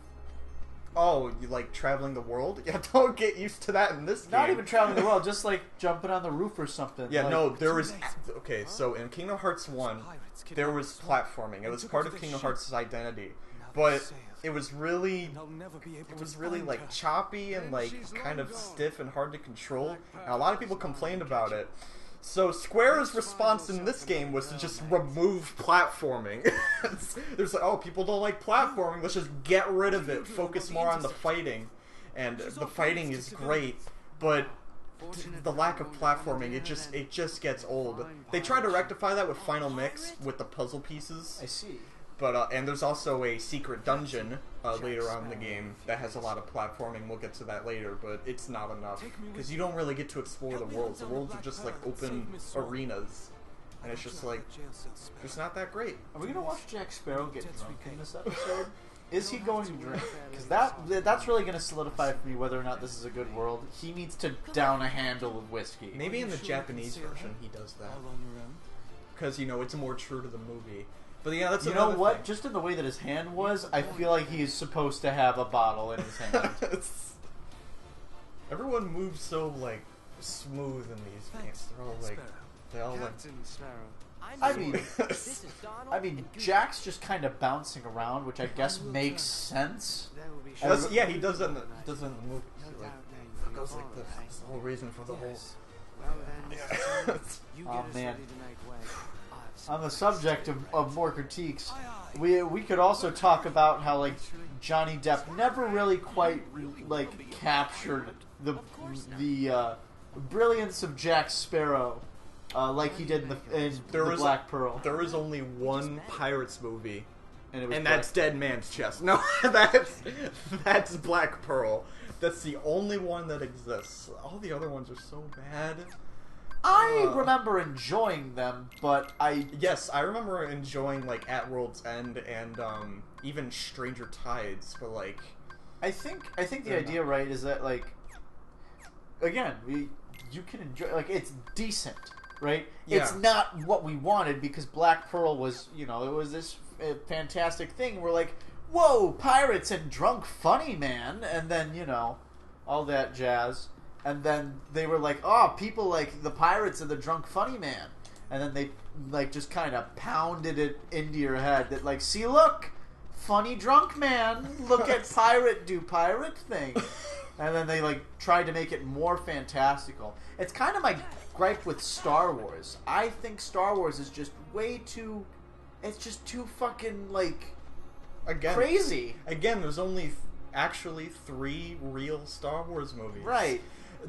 Oh, you like traveling the world? Yeah, don't get used to that in this game. Not even traveling the world, just like jumping on the roof or something. Yeah, like, no, there was... Okay, so in Kingdom Hearts 1, there was platforming. It was part of Kingdom Hearts' identity. But it was really... It was really, like, choppy and, like, kind of stiff and hard to control. And a lot of people complained about it. So Square's response in this game was to just remove platforming. There's like, oh, people don't like platforming, let's just get rid of it, focus more on the fighting. And the fighting is great, but the lack of platforming, it just gets old. They try to rectify that with Final Mix, with the puzzle pieces. I see. But and there's also a secret dungeon later on in the game that has a lot of platforming. We'll get to that later, but it's not enough because you don't really get to explore the worlds. The worlds are just like open arenas, and it's just like it's not that great. Are we gonna watch Jack Sparrow get drunk in this episode? Is he going to drink? Because that's really gonna solidify for me whether or not this is a good world. He needs to down a handle of whiskey. Maybe in the Japanese version he does that because it's more true to the movie. But yeah, that's you know what? Thing. Just in the way that his hand was, I feel like he's supposed to have a bottle in his hand. Everyone moves so like smooth in these games. They're all like. I mean, Jack's just kind of bouncing around, which I guess makes sense. Yeah, he does that in the movie. It goes like this. That's the whole reason for the whole. Oh man. On the subject of more critiques, we could also talk about how like Johnny Depp never really quite like captured the brilliance of Jack Sparrow like he did in the Black Pearl. There is only one Pirates movie, and that's Dead Man's Chest. No, that's Black Pearl. That's the only one that exists. All the other ones are so bad. I remember enjoying them, but Yes, I remember enjoying, like, At World's End and, even Stranger Tides, but, like... I think the idea, right, is that, like... Again, you can enjoy... Like, it's decent, right? Yeah. It's not what we wanted, because Black Pearl was, it was this fantastic thing. We're like, whoa, pirates and drunk funny man, and then, all that jazz... And then they were like, oh, people like the pirates and the drunk funny man. And then they, like, just kind of pounded it into your head that, like, see, look, funny drunk man, look at pirate do pirate thing. And then they, like, tried to make it more fantastical. It's kind of my gripe with Star Wars. I think Star Wars is just it's just too fucking, like, crazy. Again, there's only actually 3 real Star Wars movies. Right.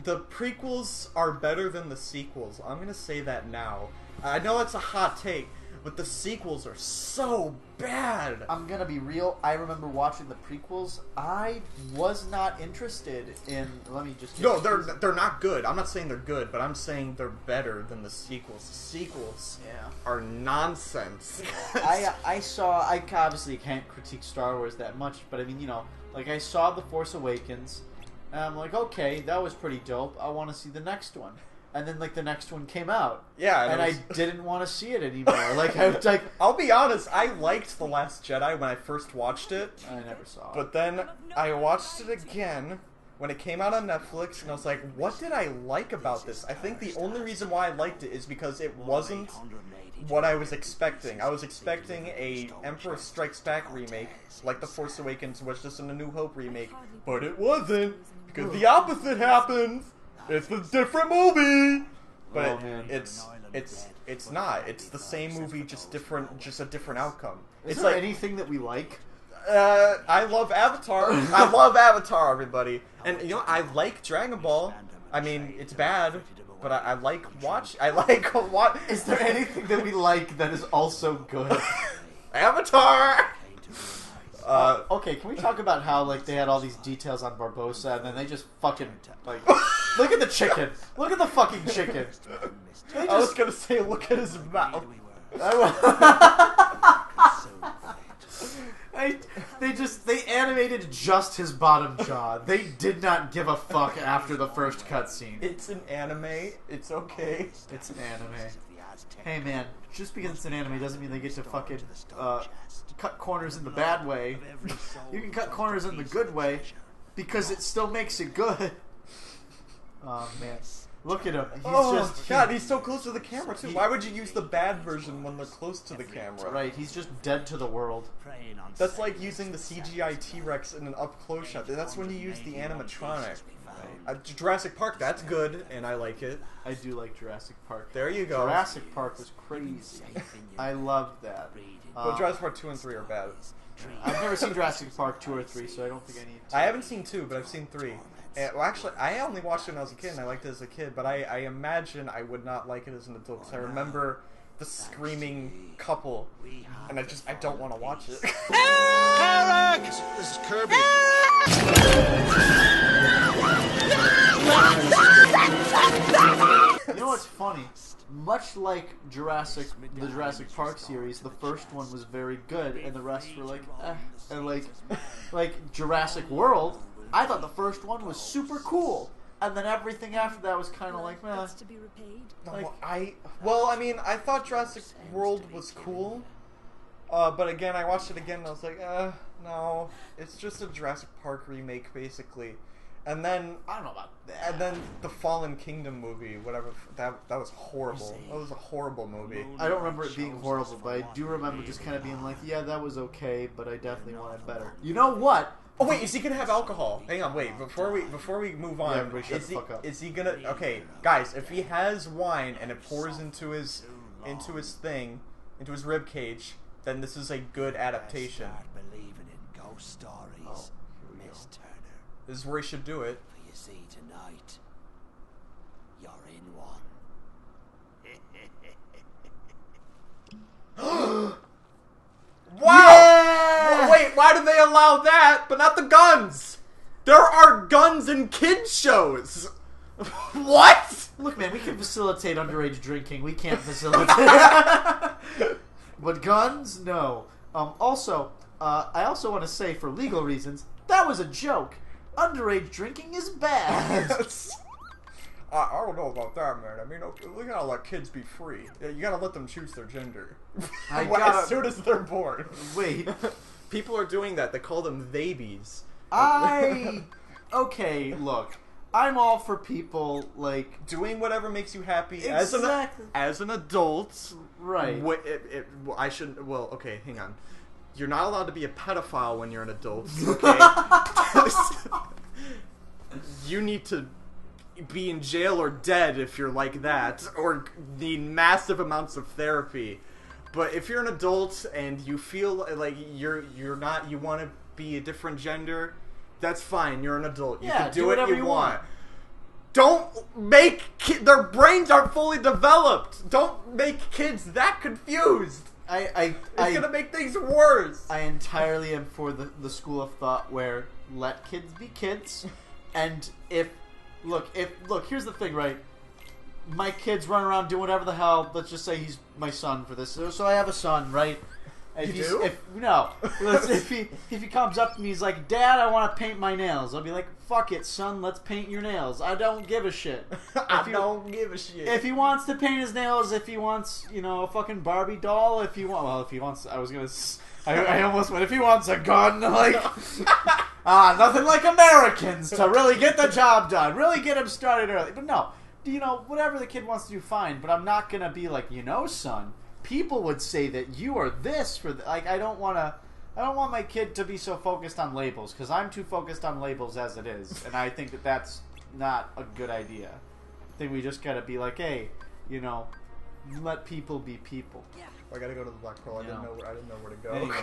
The prequels are better than the sequels. I'm gonna say that now. I know that's a hot take, but the sequels are so bad. I'm gonna be real. I remember watching the prequels. I was not interested in. Let me just. No, they're not good. I'm not saying they're good, but I'm saying they're better than the sequels. The sequels are nonsense. I obviously can't critique Star Wars that much, but I mean, like I saw The Force Awakens. And I'm like, okay, that was pretty dope. I want to see the next one. And then, like, the next one came out. Yeah. And I didn't want to see it anymore. I'll be honest, I liked The Last Jedi when I first watched it. I never saw it. But then I watched it again when it came out on Netflix, and I was like, what did I like about this? I think the only reason why I liked it is because it wasn't what I was expecting. I was expecting a Emperor Strikes Back remake, like The Force Awakens was just an A New Hope remake, but it wasn't, because the opposite happened. It's a different movie. But it's not. It's the same movie, just a different outcome. Is there anything that we like? I love Avatar. I love Avatar, everybody. And, you know, I like Dragon Ball. I mean, it's bad, but I like watch. I like what? Is there anything that we like that is also good? Avatar. Okay, can we talk about how like they had all these details on Barbossa and then they just fucking like look at the chicken, look at the fucking chicken. I was gonna say, look at his mouth. They animated just his bottom jaw. They did not give a fuck after the first cutscene. It's an anime. It's okay. It's an anime. Hey man, just because it's an anime doesn't mean they get to fucking cut corners in the bad way. You can cut corners in the good way because it still makes it good. Oh man, look at him. He's so close to the camera too. Why would you use the bad version when they're close to the camera? Right, he's just dead to the world. That's like using the CGI T-Rex in an up-close shot. That's when you use the animatronic. Jurassic Park, that's good, and I like it. I do like Jurassic Park. There you go. Jurassic Park was crazy. I loved that. But Jurassic Park 2 and 3 are bad. I've never seen Jurassic Park 2 or 3, so I don't think I need to. I haven't seen 2, but I've seen 3. Well, actually, I only watched it when I was a kid, and I liked it as a kid, but I imagine I would not like it as an adult, because I remember the screaming couple, and I don't want to watch it. Eric! This is Kirby. You know what's funny? Much like the Jurassic Park series, the first one was very good, and the rest were like, eh. And like Jurassic World, I thought the first one was super cool, and then everything after that was kind of like, meh. To be repaid. I thought Jurassic World was cool, but again, I watched it again, and I was like, no, it's just a Jurassic Park remake, basically. And then I don't know about that. And then the Fallen Kingdom movie, whatever, that was horrible. That was a horrible movie. I don't remember it being horrible, but I do remember just kind of being like, yeah, that was okay, but I definitely wanted better. You know what? Oh wait, is he gonna have alcohol? Hang on, wait. Before we move on, everybody shut the fuck up. Is he gonna? Okay, guys, if he has wine and it pours into his thing, into his rib cage, then this is a good adaptation. Believing in ghost stories, Miss Turner. This is where he should do it. For you see tonight, you're in one. Wow! Yeah! Well, wait, why do they allow that, but not the guns? There are guns in kids shows. What? Look, man, we can facilitate underage drinking. We can't facilitate. But guns, no. I also want to say, for legal reasons, that was a joke. Underage drinking is bad. I don't know about that, man. I mean, okay, we gotta let kids be free. You gotta let them choose their gender. As soon as they're born. Wait. People are doing that. They call them babies. Okay, look. I'm all for people, like... doing whatever makes you happy Exactly. as an adult. Right. I shouldn't... Well, okay, hang on. You're not allowed to be a pedophile when you're an adult, okay? You need to be in jail or dead if you're like that, or need massive amounts of therapy. But if you're an adult and you feel like you want to be a different gender, that's fine. You're an adult. You can do whatever you want. Don't make their brains aren't fully developed. Don't make kids that confused. It's gonna make things worse. I entirely am for the school of thought where let kids be kids, and Look, here's the thing, right? My kid's running around doing whatever the hell. Let's just say he's my son for this. So I have a son, right? And you do? If he comes up to me, he's like, "Dad, I want to paint my nails." I'll be like, "Fuck it, son. Let's paint your nails. I don't give a shit." Don't give a shit. If he wants to paint his nails, if he wants, a fucking Barbie doll, if he wants, I was gonna. I almost went, if he wants a gun, like, nothing like Americans to really get the job done, really get him started early. But no, whatever the kid wants to do, fine. But I'm not gonna be like, son, people would say that you are this for like. I don't want my kid to be so focused on labels because I'm too focused on labels as it is, and I think that that's not a good idea. I think we just gotta be like, hey, let people be people. I gotta go to the Black Pearl. I didn't know where to go. Anyway,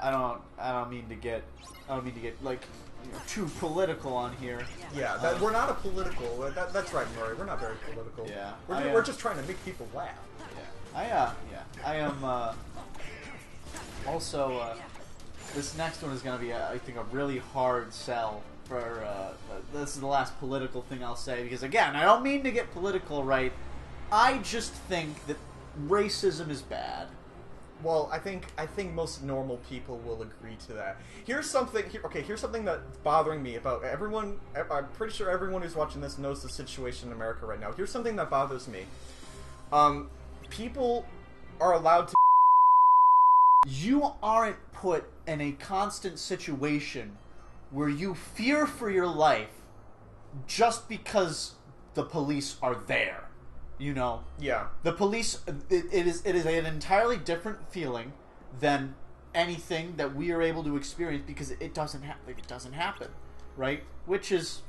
I don't mean to get like too political on here. Yeah, we're not a political. That's right, Murray. We're not very political. Yeah, we're just trying to make people laugh. Yeah, I am. Also, this next one is going to be, I think, a really hard sell for. This is the last political thing I'll say because, again, I don't mean to get political, right? I just think that racism is bad. Well, I think most normal people will agree to that. Here's something that's bothering me about everyone. I'm pretty sure everyone who's watching this knows the situation in America right now. Here's something that bothers me. People are allowed to. You aren't put in a constant situation where you fear for your life just because the police are there. You know? Yeah. The police, it is an entirely different feeling than anything that we are able to experience because it doesn't happen, right? Which is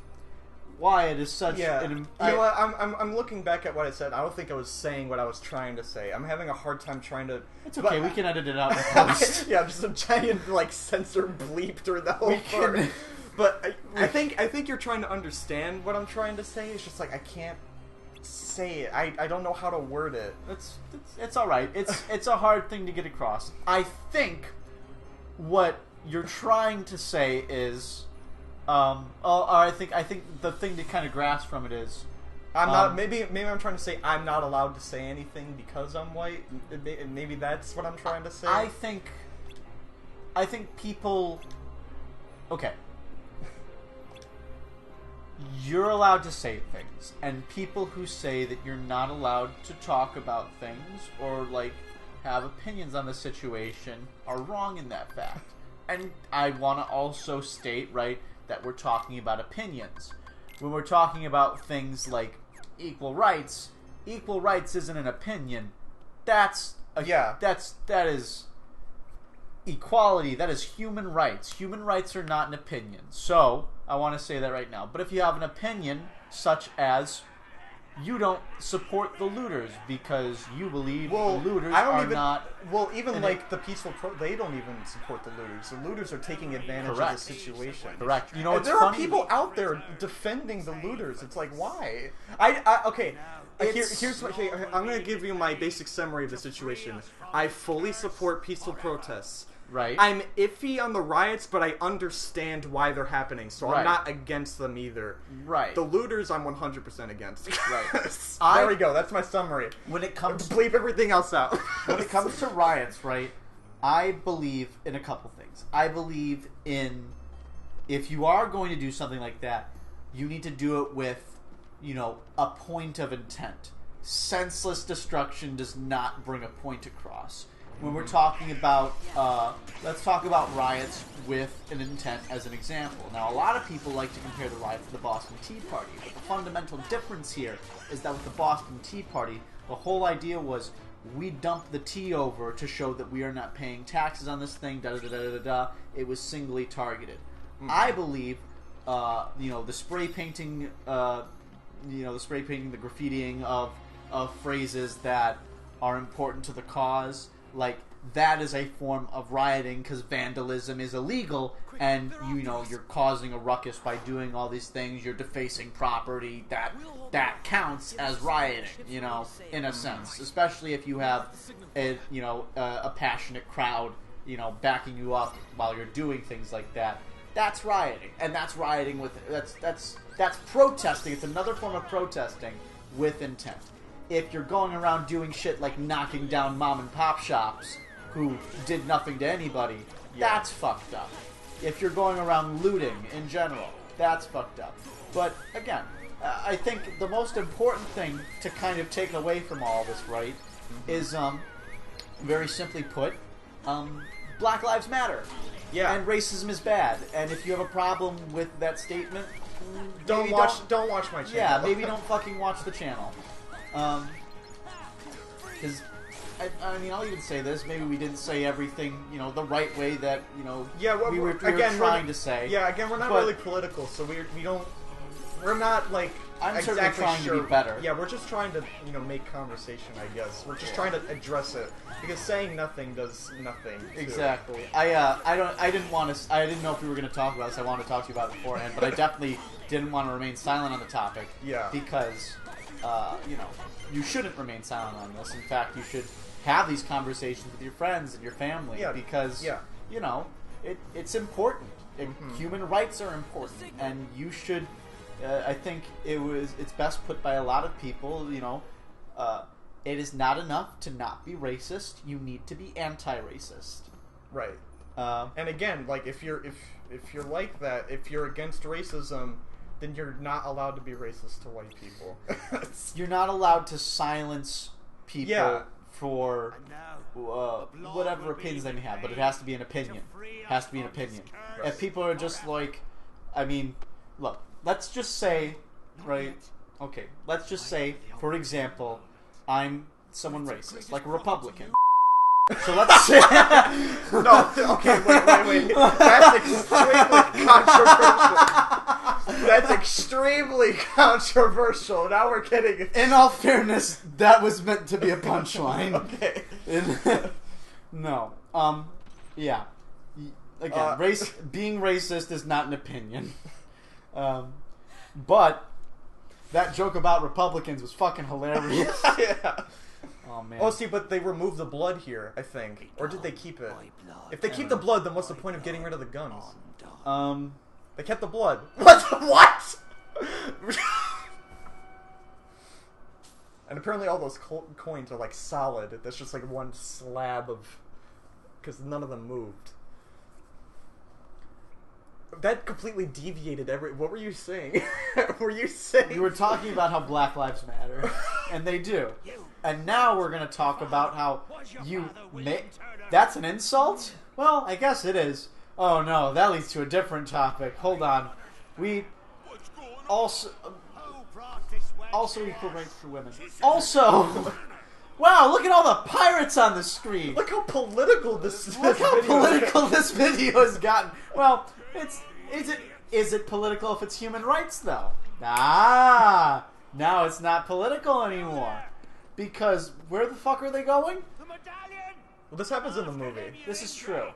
why it is such. Yeah. You know what? I'm looking back at what I said. I don't think I was saying what I was trying to say. I'm having a hard time trying to. It's okay. We can edit it out in post. Yeah, just a giant like censor bleep through the whole part. But I think you're trying to understand what I'm trying to say. It's just like I can't say it. I don't know how to word it. It's all right. It's a hard thing to get across. I think what you're trying to say is, I think the thing to kind of grasp from it is, I'm not. Maybe I'm trying to say I'm not allowed to say anything because I'm white. Maybe that's what I'm trying to say. I think people. Okay. You're allowed to say things, and people who say that you're not allowed to talk about things or like have opinions on the situation are wrong in that fact. And I want to also state, right, that we're talking about opinions. When we're talking about things like equal rights isn't an opinion. That is equality. That is human rights. Human rights are not an opinion. So I want to say that right now. But if you have an opinion such as you don't support the looters because you believe the looters are not... Well, even like the peaceful they don't even support the looters. The looters are taking advantage of the situation. Correct. You know, there are people out there defending the looters. It's like, why? Okay. Here's what. I'm going to give you my basic summary of the situation. I fully support peaceful protests. Right. I'm iffy on the riots, but I understand why they're happening, so I'm not against them either. Right. The looters, I'm 100% against. Right. There we go. That's my summary. When it comes to bleep everything else out. When it comes to riots, right, I believe in a couple things. I believe in if you are going to do something like that, you need to do it with, you know, a point of intent. Senseless destruction does not bring a point across. When we're talking about, let's talk about riots with an intent as an example. Now, a lot of people like to compare the riot to the Boston Tea Party, but the fundamental difference here is that with the Boston Tea Party, the whole idea was we dumped the tea over to show that we are not paying taxes on this thing, da-da-da-da-da-da. It was singly targeted. I believe, the spray painting, the graffitiing of phrases that are important to the cause, like that is a form of rioting because vandalism is illegal, and you're causing a ruckus by doing all these things. You're defacing property. That counts as rioting, in a sense, especially if you have a passionate crowd, backing you up while you're doing things like that. That's rioting, and that's rioting with that's protesting. It's another form of protesting with intent. If you're going around doing shit like knocking down mom and pop shops who did nothing to anybody, that's fucked up. If you're going around looting in general, that's fucked up. But again, I think the most important thing to kind of take away from all this, right, is very simply put, Black Lives Matter. Yeah. And racism is bad. And if you have a problem with that statement, don't watch my channel. Yeah, maybe don't fucking watch the channel. Because, I'll even say this, maybe we didn't say everything, the right way that, we were trying to say. Yeah, again, we're not really political, so we don't, we're not like I'm certainly exactly trying to sure. be better. Yeah, we're just trying to make conversation. I guess we're just trying to address it because saying nothing does nothing. Too. Exactly. I didn't know if we were going to talk about this. I wanted to talk to you about it beforehand, but I definitely didn't want to remain silent on the topic. Yeah. Because, you shouldn't remain silent on this. In fact, you should have these conversations with your friends and your family. Yeah. Because, it's important. Human rights are important, and you should. I think it's best put by a lot of people. It is not enough to not be racist. You need to be anti-racist. Right. And again, like if you're like that, if you're against racism, then you're not allowed to be racist to white people. You're not allowed to silence people for whatever opinions they may have, but it has to be an opinion. It has to be an opinion. If people are just like, look, let's just say, right? Okay, let's just say, for example, I'm someone racist, like a Republican. So let's say... No, okay, wait. That's extremely controversial. That's extremely controversial. Now we're getting... In all fairness, that was meant to be a punchline. Okay. No. Yeah. Again, being racist is not an opinion. But that joke about Republicans was fucking hilarious. Yeah. Oh, man. Oh, see, but they removed the blood here, I think. Or did they keep it? If they keep the blood, then what's the point of getting rid of the guns? They kept the blood. What? And apparently all those coins are, like, solid. That's just, like, one slab of... Because none of them moved. That completely deviated What were you saying? You were talking about how Black Lives Matter. And they do. And now we're going to talk about how That's an insult? Well, I guess it is. Oh no, that leads to a different topic. Hold on. We... Also equal rights for women. Also... Wow, look at all the pirates on the screen. Look how political this Look how political this video has gotten. Well, is it political if it's human rights though? Now it's not political anymore. Because where the fuck are they going? Well, this happens in the movie. This is true.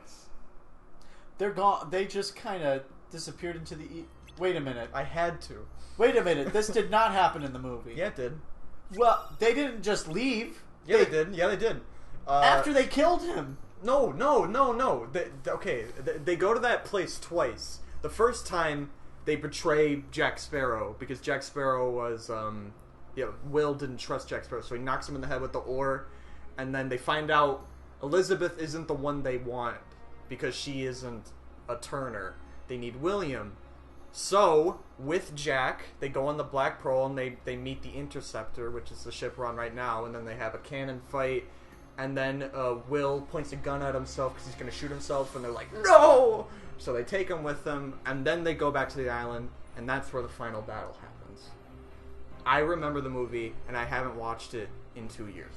They're gone. They just kind of disappeared into the... Wait a minute. I had to. Wait a minute. This did not happen in the movie. Yeah, it did. Well, they didn't just leave. Yeah, they did. Yeah, they did. After they killed him. No. They go to that place twice. The first time, they betray Jack Sparrow, because Jack Sparrow was, Will didn't trust Jack Sparrow, so he knocks him in the head with the oar, and then they find out Elizabeth isn't the one they want, because she isn't a Turner. They need William. So, with Jack, they go on the Black Pearl and they meet the Interceptor, which is the ship we're on right now, and then they have a cannon fight, and then Will points a gun at himself because he's going to shoot himself, and they're like, no! So they take him with them, and then they go back to the island, and that's where the final battle happens. I remember the movie, and I haven't watched it in 2 years.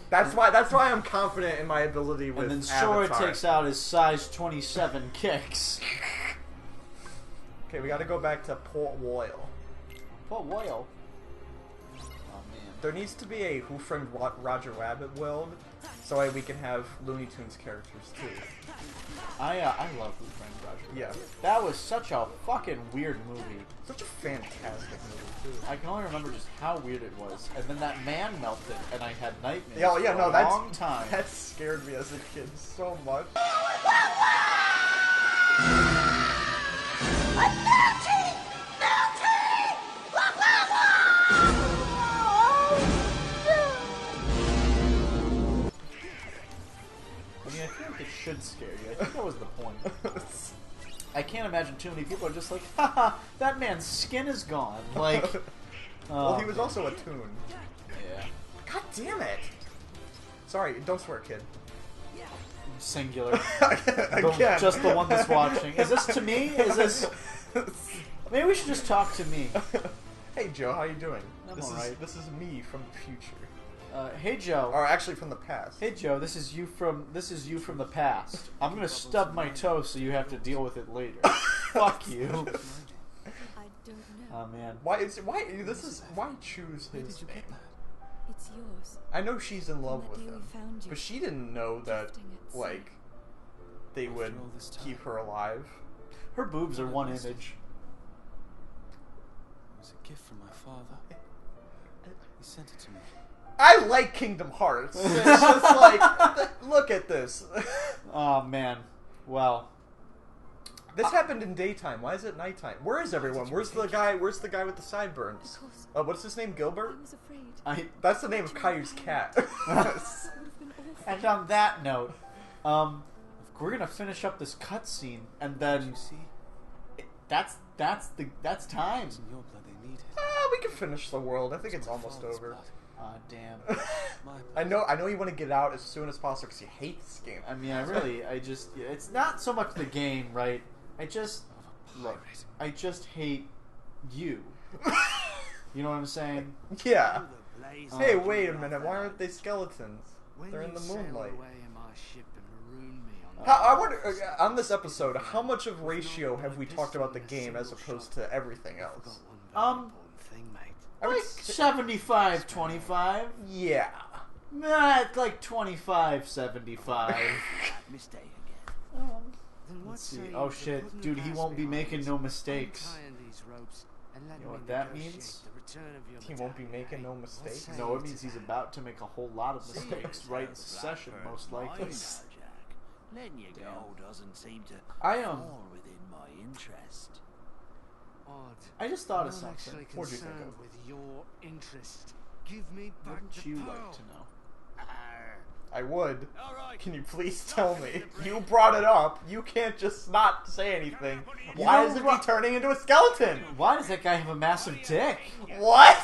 That's why I'm confident in my ability with And then Sora Avatar. takes out his size 27 kicks. Okay, we gotta go back to Port Royal. Port Royal? Oh, man. There needs to be a Who Framed Roger Rabbit world, so we can have Looney Tunes characters too. I love Who Framed Roger Rabbit. Yeah. That was such a fucking weird movie. Such a fantastic movie too. I can only remember just how weird it was. And then that man melted, and I had nightmares Yeah, for a that's long time. That scared me as a kid so much. I mean, I feel like it should scare you. I think that was the point. I can't imagine too many people are just like, haha, that man's skin is gone. Like, Well, he was also a toon. Yeah. God damn it! Sorry, don't swear, kid. Singular. Again. Just the one that's watching. Is this to me? Is this... Maybe we should just talk to me. Hey Joe, how you doing? I'm This alright. is me from the future. Hey Joe. Or actually from the past. Hey Joe, this is you from the past. I'm gonna stub my toe so you have to deal with it later. Fuck you. I don't know. Oh man. Why choose Where his did you name? get that? It's yours. I know she's in love From with the day him, we found you. but she didn't know that Drifting at sea. like they would After all this time. keep her alive. Her boobs are one image. It was a gift from my father. He sent it to me. I like Kingdom Hearts. It's just like, look at this. Oh man. Well, This happened in daytime. Why is it nighttime? Where is everyone? Where's the guy? Where's the guy with the sideburns? Because What's his name? Gilbert? I was afraid. That's the name of Caillou's cat. It would have been awful. and on that note, we're gonna finish up this cutscene, and then You see? that's time. It's in your blood they need it. We can finish the world. I think it's my almost father's over. blood. Ah, damn. My blood. I know you want to get out as soon as possible because you hate this game. I mean, it's not so much the game, right? I just hate you. You know what I'm saying? Yeah. Oh, Hey, wait a minute. Why aren't they skeletons? They're in the moonlight. I wonder, on this episode, how much of ratio have we talked about the game as opposed to everything else? I would Like say- 75-25. yeah. Like 25-75. Mistake Let's see. Oh shit, dude, he won't be making no mistakes. You know what that means? He won't be making no mistakes. No, it means he's about to make a whole lot of mistakes right in succession, most likely. Letting you go doesn't seem to I fall within my interest. I just thought of something. What'd you think of? With your interest. Give me back Wouldn't the you pearl. like to know? I would. All right. Can you please tell me? You brought it up. You can't just not say anything. You Why know is it what- be turning into a skeleton? Why does that guy have a massive dick? What?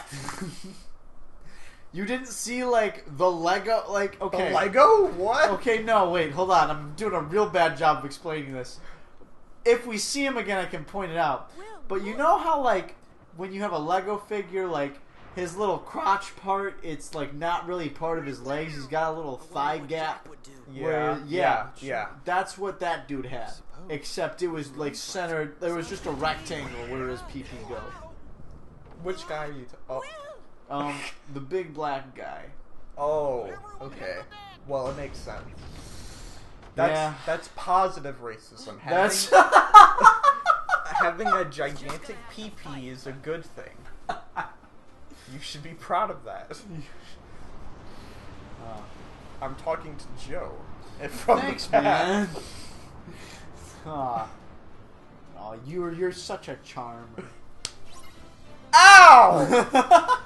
You didn't see, like, the Lego, like, okay. The Lego? What? Okay, no, wait, hold on. I'm doing a real bad job of explaining this. If we see him again, I can point it out. But you know how, like, when you have a Lego figure, like, his little crotch part, it's, like, not really part of his legs. He's got a little thigh gap. Where, yeah. That's what that dude had. Except it was, like, there was just a rectangle where his PP go. Which guy are you? The big black guy. Oh, okay. Well, it makes sense. Yeah. That's positive racism. That's... Having a gigantic PP is a good thing. You should be proud of that. I'm talking to Joe. From Thanks, the past. man. Aw. Oh, you're such a charmer. Ow!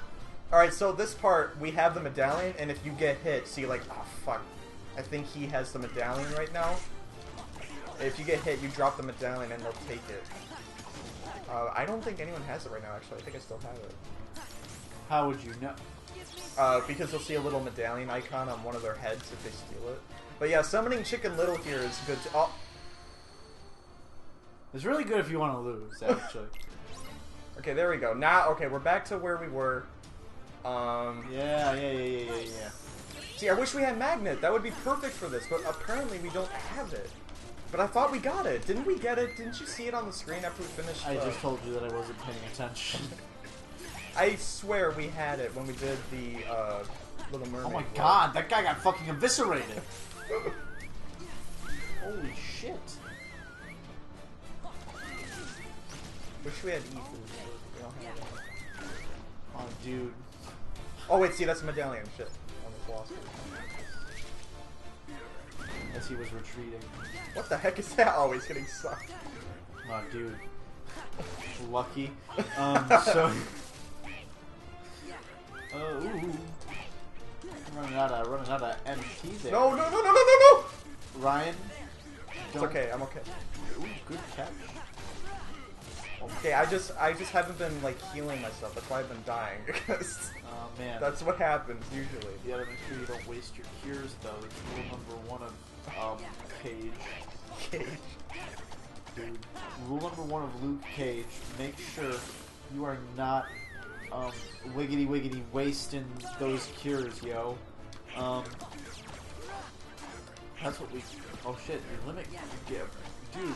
Alright, so this part, we have the medallion, and if you get hit, see, like, oh, fuck. I think he has the medallion right now. If you get hit, you drop the medallion, and they'll take it. I don't think anyone has it right now, actually. I think I still have it. How would you know? Because you'll see a little medallion icon on one of their heads if they steal it. But yeah, summoning Chicken Little here is good to... Oh. It's really good if you want to lose, actually. Okay, there we go. Now, okay, we're back to where we were. Yeah. See, I wish we had Magnet. That would be perfect for this, but apparently we don't have it. But I thought we got it. Didn't we get it? Didn't you see it on the screen after we finished? I just told you that I wasn't paying attention. I swear we had it when we did the Little Mermaid. Oh my world. god, that guy got fucking eviscerated. Holy shit. Wish we had Ethan. We don't have it. Oh, dude. Oh wait, see, that's a medallion. Shit. Almost lost it. As he was retreating. What the heck is that? Oh, he's getting sucked. Oh, dude. Lucky. So... ooh. Running out of MP there. No! Ryan. It's okay. I'm okay. Ooh, good catch. Okay, I just haven't been like healing myself. That's why I've been dying. Because Oh man. that's what happens usually. You gotta make sure you don't waste your cures though. It's rule number 1 of Cage. Cage. Dude. Rule number 1 of Luke Cage. Make sure you are not wiggity wasting those cures, yo. That's what we... Oh shit, your limit... Dude,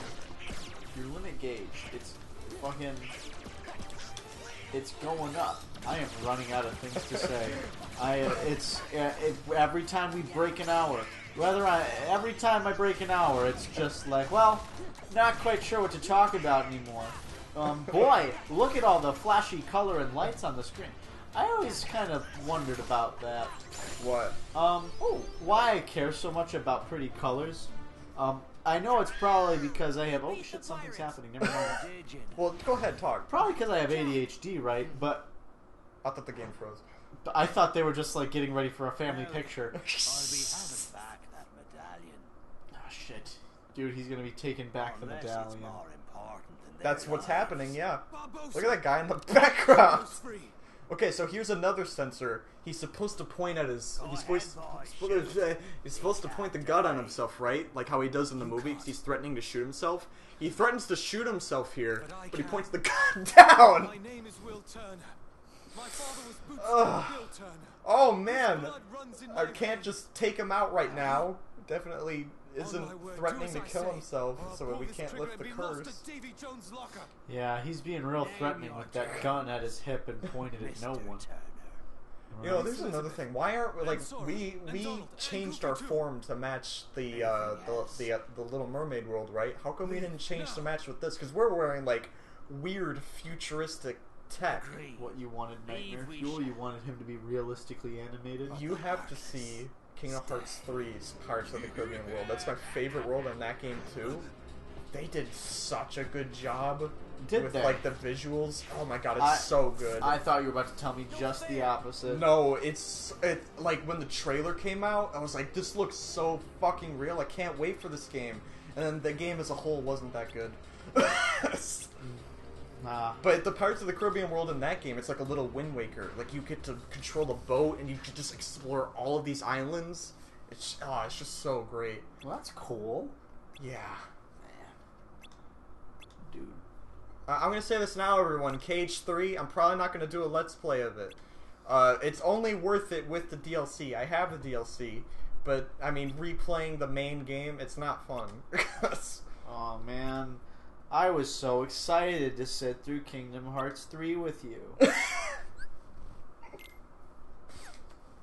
your limit gauge. It's fucking... It's going up. I am running out of things to say. Every time we break an hour, every time I break an hour, it's just like, well, not quite sure what to talk about anymore. Boy, look at all the flashy color and lights on the screen. I always kind of wondered about that. What? Why I care so much about pretty colors. I know it's probably because I have... Oh shit, something's happening. Never mind. Well, go ahead, talk. Probably because I have ADHD, right? But I thought the game froze. I thought they were just like getting ready for a family picture. I'll be having back that medallion. Oh shit. Dude, he's gonna be taking back the Unless it's medallion. more important than That's their what's lives. happening, yeah. Barbosa. Look at that guy in the background. Goes free. Okay, so here's another sensor. He's supposed to point at his. Go He's ahead, supposed, boy, he's supposed to point the gun on himself, right? Like how he does in the movie, 'cause he's threatening to shoot himself. He threatens to shoot himself here, but he points the gun down. My name is Will Turner. My father was Boots Ugh. Bill Turner. Oh man, Blood runs in I my can't veins. just take him out right now. Definitely On isn't my word, threatening do to as I kill say, himself, or I'll so pull we this can't trigger lift the and be lost curse. at Davy Jones' locker. Yeah, he's being real threatening with that gun at his hip and pointed at no Mr. one. Turner. You know, there's another thing. Why aren't we like we Donald, and changed Goofy our too. form to match the Little Mermaid world, right? How come we didn't change to match with this? Because we're wearing like weird futuristic tech. Agree. What you wanted, Nightmare Leave we Fuel? shall. You wanted him to be realistically animated? You have to see Kingdom Hearts 3's Pirates of the Caribbean world. That's my favorite world in that game too. They did such a good job Did with they? like the visuals. Oh my god, it's so good. I thought you were about to tell me just the opposite. No, it's like when the trailer came out, I was like, this looks so fucking real. I can't wait for this game. And then the game as a whole wasn't that good. Nah. But the Pirates of the Caribbean world in that game, it's like a little Wind Waker. Like you get to control the boat and you can just explore all of these islands. It's just so great. Well, that's cool. Yeah. Dude. I'm gonna say this now, everyone. Cage 3, I'm probably not gonna do a Let's Play of it. It's only worth it with the DLC. I have the DLC, but I mean, replaying the main game, it's not fun. Oh man. I was so excited to sit through Kingdom Hearts 3 with you.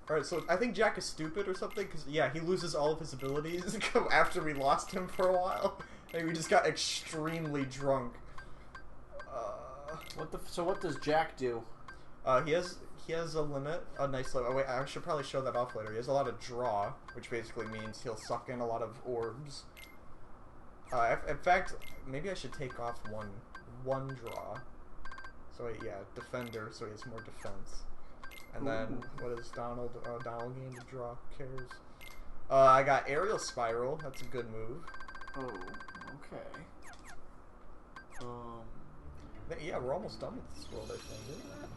Alright, so I think Jack is stupid or something, because, yeah, he loses all of his abilities after we lost him for a while. And we just got extremely drunk. So what does Jack do? He has a limit, a nice limit. Oh, wait, I should probably show that off later. He has a lot of draw, which basically means he'll suck in a lot of orbs. In fact, maybe I should take off one draw. So yeah, defender, so he has more defense. And then what is Donald? Donald gain to draw. Who cares? I got aerial spiral. That's a good move. Oh, okay. Yeah, we're almost done with this world. I think.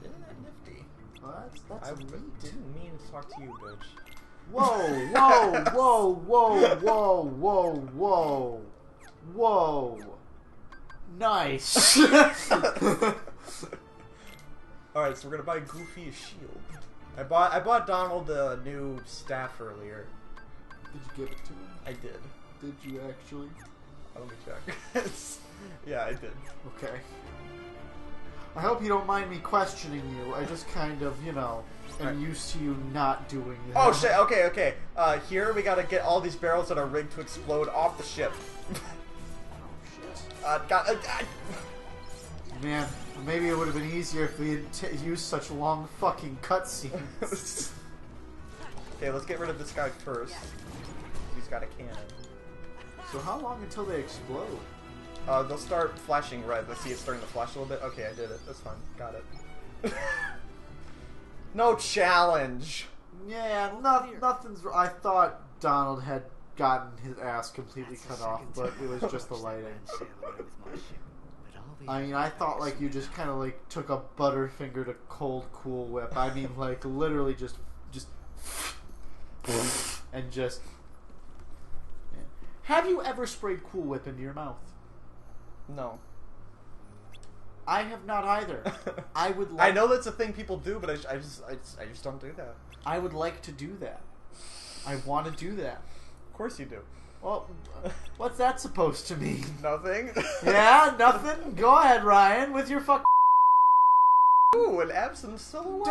Isn't that nifty? Well, that's I neat. didn't mean to talk to you, bitch. Whoa, whoa, whoa, whoa, whoa, whoa, whoa. Whoa. Nice. Alright, so we're gonna buy Goofy a shield. I bought Donald a new staff earlier. Did you give it to him? I did. Did you actually? Let me check. Yeah, I did. Okay. I hope you don't mind me questioning you. I just kind of, you know, am used to you not doing that. Oh shit, okay. Here we gotta get all these barrels that are rigged to explode off the ship. Man, maybe it would have been easier if we had used such long fucking cutscenes. Okay, let's get rid of this guy first. He's got a cannon. So how long until they explode? They'll start flashing red. Let's see, it's starting to flash a little bit. Okay, I did it. That's fine. Got it. No challenge. Yeah, nothing's... I thought Donald had gotten his ass completely cut off, but it was just the lighting. I mean, I thought, like, you just kind of, like, took a Butterfinger to Cold Cool Whip. I mean, like, literally just... and just... Yeah. Have you ever sprayed Cool Whip into your mouth? No. I have not either. I would like... I know that's a thing people do, but I just don't do that. I would like to do that. I want to do that. Of course you do. Well, what's that supposed to mean? Nothing. Yeah, nothing? Go ahead, Ryan, with your fuck. Ooh, an absent silhouette.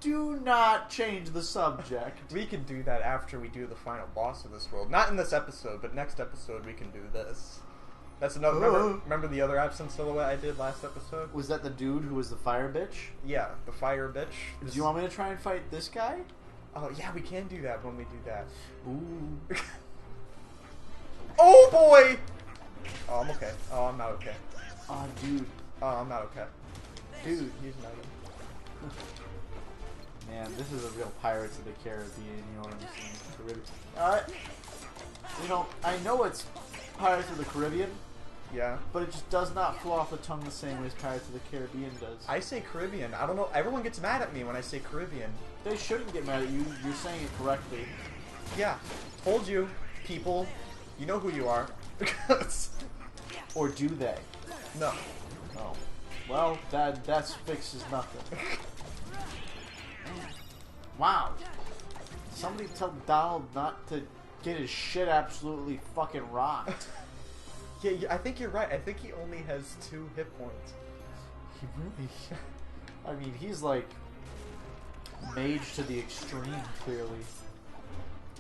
Do not change the subject. We can do that after we do the final boss of this world. Not in this episode, but next episode we can do this. That's another. Remember the other absent silhouette I did last episode? Was that the dude who was the fire bitch? Yeah, the fire bitch. Do you want me to try and fight this guy? Oh yeah, we can do that when we do that. Ooh. Oh boy! Oh, I'm okay. Oh, I'm not okay. Oh, dude. Oh, I'm not okay. Dude. He's not. Man, this is a real Pirates of the Caribbean, you know what I'm saying? You know, I know it's Pirates of the Caribbean, Yeah. but it just does not flow off the tongue the same way as Pirates of the Caribbean does. I say Caribbean. I don't know. Everyone gets mad at me when I say Caribbean. They shouldn't get mad at you. You're saying it correctly. Yeah. Told you, people. You know who you are. Or do they? No. Oh. Well, that fixes nothing. Wow. Somebody tell Donald not to get his shit absolutely fucking rocked. Yeah, I think you're right. I think he only has 2 hit points. He really... I mean, he's like... mage to the extreme, clearly.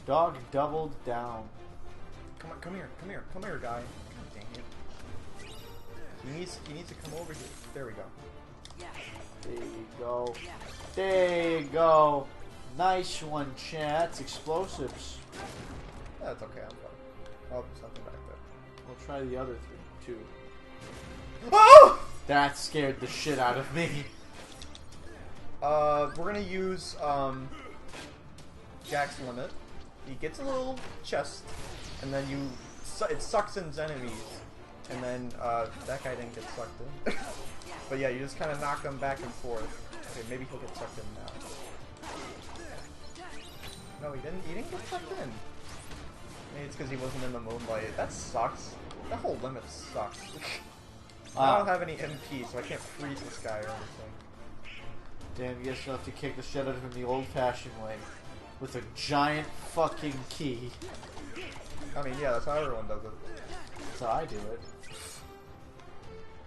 Dog doubled down. Come on, come here, guy. God dang it. He needs to come over here. There we go. There you go. There you go. Nice one, chat. That's explosives. That's okay, I'm fine. Oh, there's something back there. We'll try the other 3, too. Oh! That scared the shit out of me. We're gonna use, Jack's limit. He gets a little chest, and then it sucks in enemies, and then, that guy didn't get sucked in. But yeah, you just kind of knock them back and forth. Okay, maybe he'll get sucked in now. No, he didn't get sucked in. Maybe it's because he wasn't in the moonlight. That sucks. That whole limit sucks. I don't have any MP, so I can't freeze this guy or anything. Damn, you guys will have to kick the shit out of him the old-fashioned way. With a giant fucking key. I mean, yeah, that's how everyone does it. That's how I do it.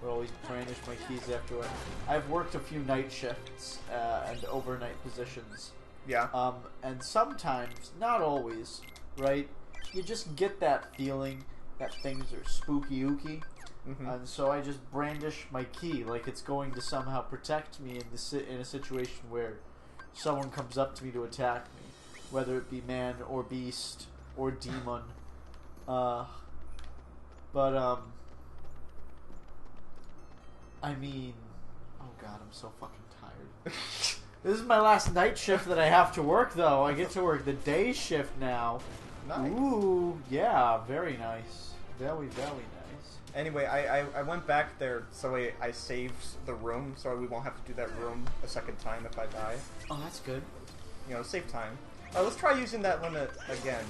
We'll always brandish my keys afterward. I've worked a few night shifts and overnight positions. Yeah. And sometimes, not always, right? You just get that feeling that things are spooky-ooky. Mm-hmm. And so I just brandish my key like it's going to somehow protect me in a situation where someone comes up to me to attack me. Whether it be man or beast or demon. I mean... Oh god, I'm so fucking tired. This is my last night shift that I have to work, though. I get to work the day shift now. Nice. Ooh, yeah, very nice. Very, very nice. Anyway, I went back there so I saved the room, so we won't have to do that room a second time if I die. Oh, that's good. You know, save time. Let's try using that limit again.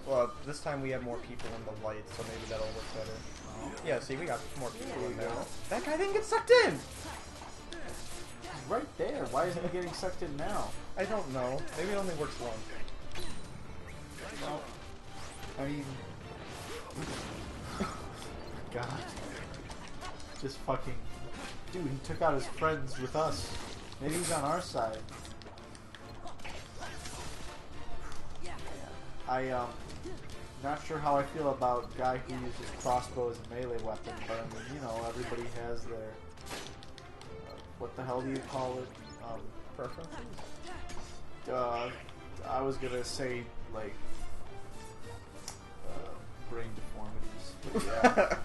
Well, this time we have more people in the light, so maybe that'll work better. Yeah, see, we got more people in there. That guy didn't get sucked in! He's right there. Why isn't he getting sucked in now? I don't know. Maybe it only works once. Well, I mean... God. Just fucking... Dude, he took out his friends with us. Maybe he's on our side. Not sure how I feel about a guy who uses crossbow as a melee weapon, but I mean, you know, everybody has their... what the hell do you call it? Preference? I was gonna say, like... brain deformities. But yeah.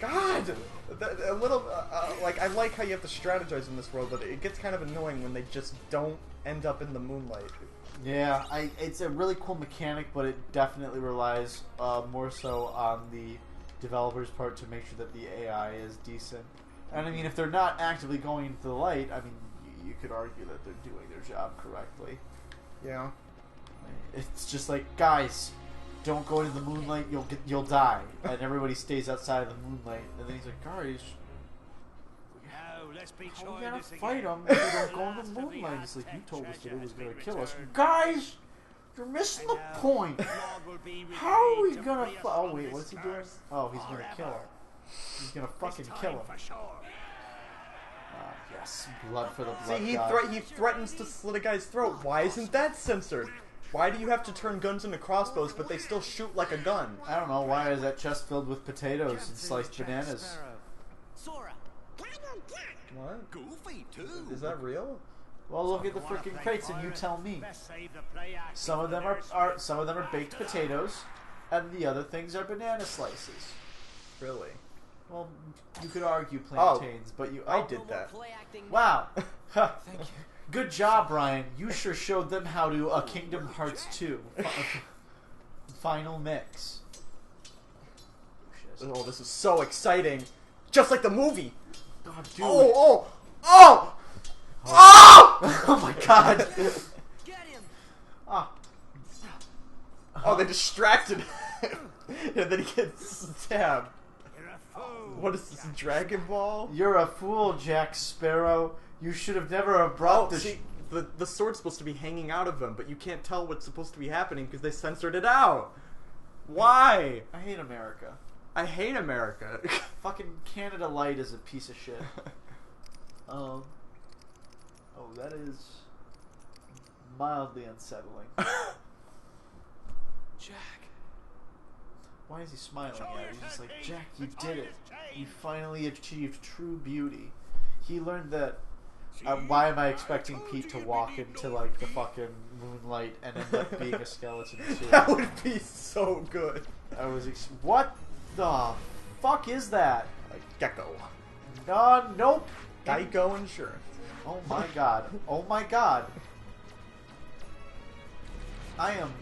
God! A little, like, I like how you have to strategize in this world, but it gets kind of annoying when they just don't end up in the moonlight. Yeah, it's a really cool mechanic, but it definitely relies more so on the developer's part to make sure that the AI is decent. And I mean, if they're not actively going into the light, I mean, you could argue that they're doing their job correctly. Yeah. It's just like, guys, don't go into the moonlight, you'll die. And everybody stays outside of the moonlight. And then he's like, guys, Let's be how trying we gotta this fight again. them if we don't go in the moonlight? He's like, you told us that it was gonna kill us. Guys, You're missing the point. How are we gonna? Oh wait, what's he doing? Oh, he's gonna kill him. He's gonna fucking kill him. Yes, blood for the blood. See, god. he threatens to slit a guy's throat. Why isn't that censored? Why do you have to turn guns into crossbows, but they still shoot like a gun? I don't know. Why is that chest filled with potatoes and sliced bananas? Sora. What? Goofy too. Is that real? Well, look at the freaking crates and you tell me. Some of them are baked potatoes, and the other things are banana slices. Really? Well, you could argue plantains, but you. I did that. Wow. Thank you. Good job, Ryan. You sure showed them how to Kingdom Hearts 2 final mix. Oh, this is so exciting! Just like the movie. God, dude. Oh! Oh! Oh my god. Get him. Ah. Oh, they distracted him. And then he gets stabbed. You're a fool. What is this, Dragon Ball? You're a fool, Jack Sparrow. You should have never have brought the. See, the sword's supposed to be hanging out of him, but you can't tell what's supposed to be happening because they censored it out. Why? I hate America. I hate America. Fucking Canada Light is a piece of shit. Oh, that is mildly unsettling. Jack. Why is he smiling at her? He's just like, Jack, you did it. You finally achieved true beauty. He learned that. Why am I expecting Pete to walk into like the fucking moonlight and end up being a skeleton too? That would be so good. I was what the fuck is that? A gecko. Nope. Geico Insurance. Oh my god. Oh my god. I am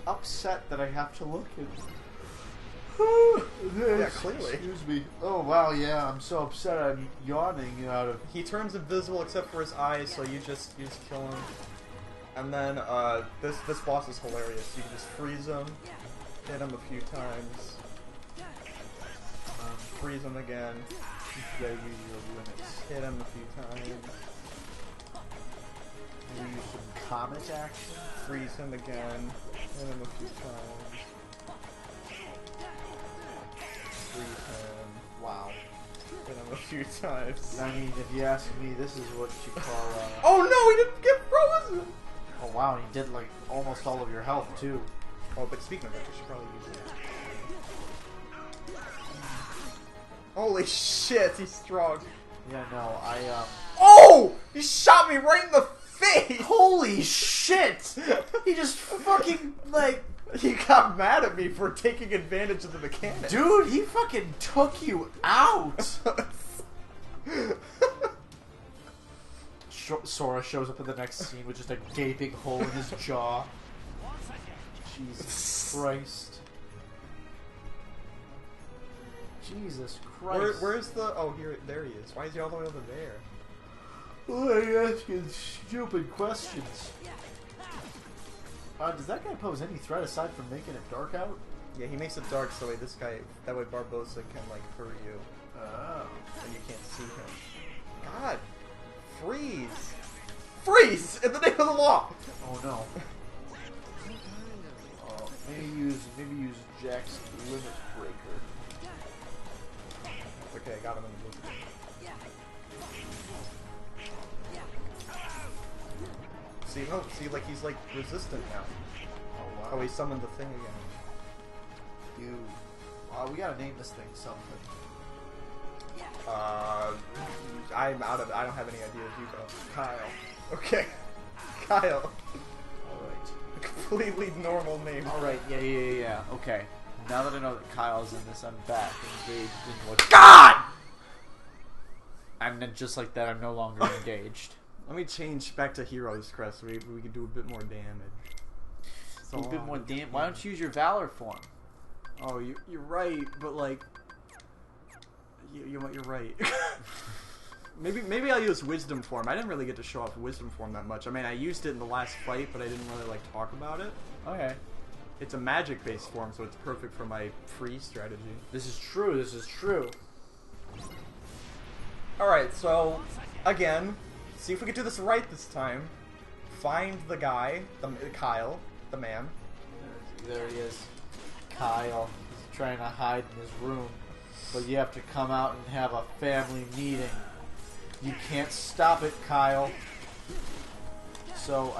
upset that I have to look at this. Yeah, clearly. Excuse me. Oh wow, yeah, I'm so upset I'm yawning out of. He turns invisible except for his eyes, so you just kill him. And then this boss is hilarious. You can just freeze him, hit him a few times, freeze him again. You gotta use your limits. Hit him a few times. Maybe use some comet action. Freeze him again. Hit him a few times. Freeze him. Wow. Hit him a few times. I mean, if you ask me, this is what you call. Oh no, he didn't get frozen! Oh wow, he did like almost all of your health too. Oh, but speaking of that, we should probably use it. Holy shit, he's strong. Yeah, no, Oh! He shot me right in the face! Holy shit! He just fucking like. He got mad at me for taking advantage of the mechanic. Dude, he fucking took you out! Sora shows up in the next scene with just a gaping hole in his jaw. Jesus Christ. Jesus Christ. Where's the... Oh, there he is. Why is he all the way over there? Why are you asking stupid questions? Does that guy pose any threat aside from making it dark out? Yeah, he makes it dark so that way Barbossa can, like, hurt you. Oh. And you can't see him. God. Freeze! Freeze! In the name of the law! Oh no. Maybe use Jack's limit breaker. Okay, I got him in the book. See, like, he's, like, resistant now. Oh wow. Oh, he summoned the thing again. You. We gotta name this thing something. I'm out of... I don't have any ideas. You go. Kyle. Okay. Kyle. Alright. A completely normal name. Alright, yeah. Okay. Now that I know that Kyle's in this, I'm back engaged in what. God! And then just like that, I'm no longer engaged. Let me change back to Heroes Crest so we can do a bit more damage. A bit more damn. Why don't you use your Valor form? Oh, you're right, but like, you're right. maybe I'll use Wisdom form. I didn't really get to show off Wisdom form that much. I mean, I used it in the last fight, but I didn't really like talk about it. Okay. It's a magic-based form, so it's perfect for my freeze strategy. This is true. Alright, so, again, see if we can do this right this time. Find the guy, Kyle, the man. There he is. Kyle. He's trying to hide in his room. But you have to come out and have a family meeting. You can't stop it, Kyle. So,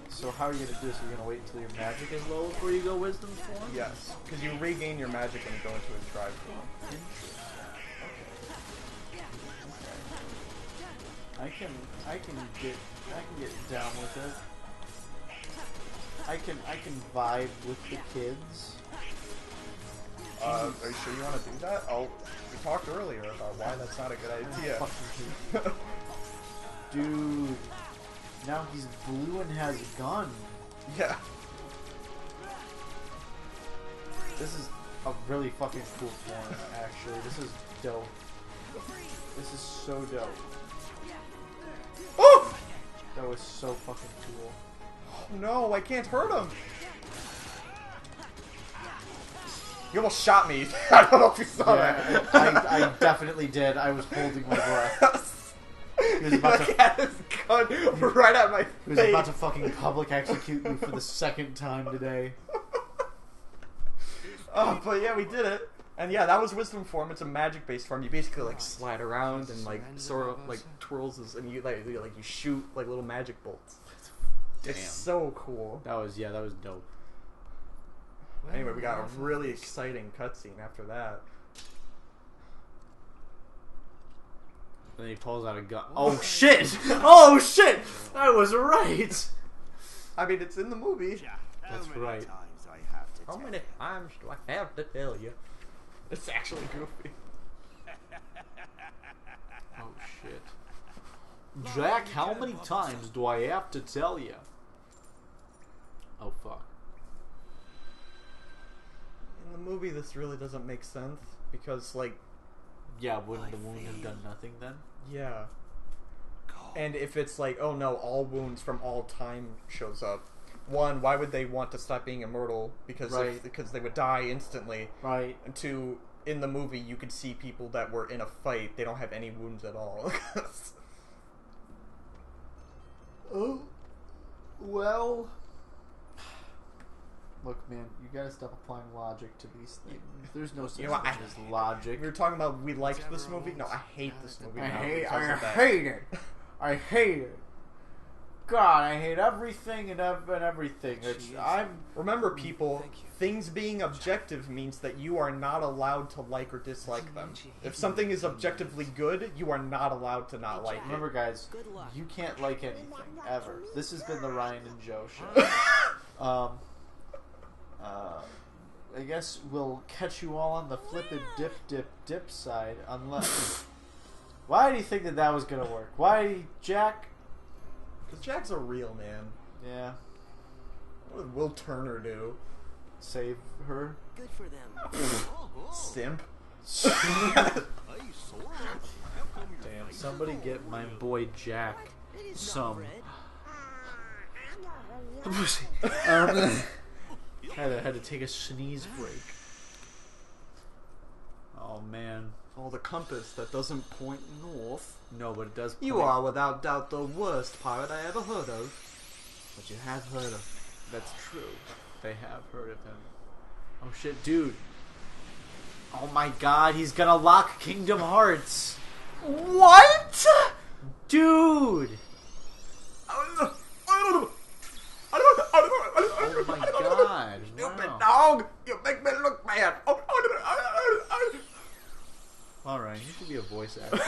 so how are you going to do this? Are you going to wait until your magic is low before you go wisdom form? Yes, because you regain your magic when you go into a tribe form. I can get down with it. I can vibe with the kids. Are you sure you want to do that? We talked earlier about why that's not a good idea. Fucking dude, now he's blue and has a gun. Yeah. This is a really fucking cool form, actually. This is dope. This is so dope. Oh! That was so fucking cool. Oh no, I can't hurt him. You almost shot me. I don't know if you saw that. I definitely did. I was holding my breath. He was about to had his gun right at my face. He was about to fucking public execute you for the second time today. Oh, but yeah, we did it. And yeah, that was wisdom form. It's a magic based form. You basically like slide around and like sort of like twirls and you like you shoot like little magic bolts. Damn. It's so cool. That was dope. Anyway, we got a really exciting cutscene after that. Then he pulls out a gun. Oh shit! Oh shit! I was right. I mean, it's in the movie. That's right. How many times do I have to tell you? It's actually goofy. Oh shit. Jack, how many times do I have to tell you? Oh fuck. In the movie, this really doesn't make sense because, like, Yeah, wouldn't the wound have done nothing then? yeah. And if it's like, oh no, all wounds from all time shows up. One, why would they want to stop being immortal? Because because they would die instantly. Right. And two, in the movie, you could see people that were in a fight. They don't have any wounds at all. Oh, well. Look, man, you gotta stop applying logic to these things. There's no such You know what, thing as logic. We were talking about we liked this movie. No, I hate this movie. I now hate because of that. it. I hate it. God, I hate everything and everything. Remember, people, things being objective means that you are not allowed to like or dislike them. If something is objectively good, you are not allowed to not like it. Remember, guys, you can't like anything ever. This has been the Ryan and Joe show. I guess we'll catch you all on the flippin' dip side, unless. Why do you think that was gonna work? Why, Jack? Because Jack's a real man. Yeah. What did Will Turner do? Save her. Good for them. Simp. Damn, somebody get my boy Jack some. Pussy. Had to take a sneeze break. Oh man. Oh, the compass that doesn't point north. No, but it does. You are without doubt the worst pirate I ever heard of. But you have heard of. That's true. They have heard of him. Oh shit, dude. Oh my god, he's gonna lock Kingdom Hearts. What? Dude! Oh my god. Stupid Wow. dog! You make me look bad! Alright, you should be a voice actor.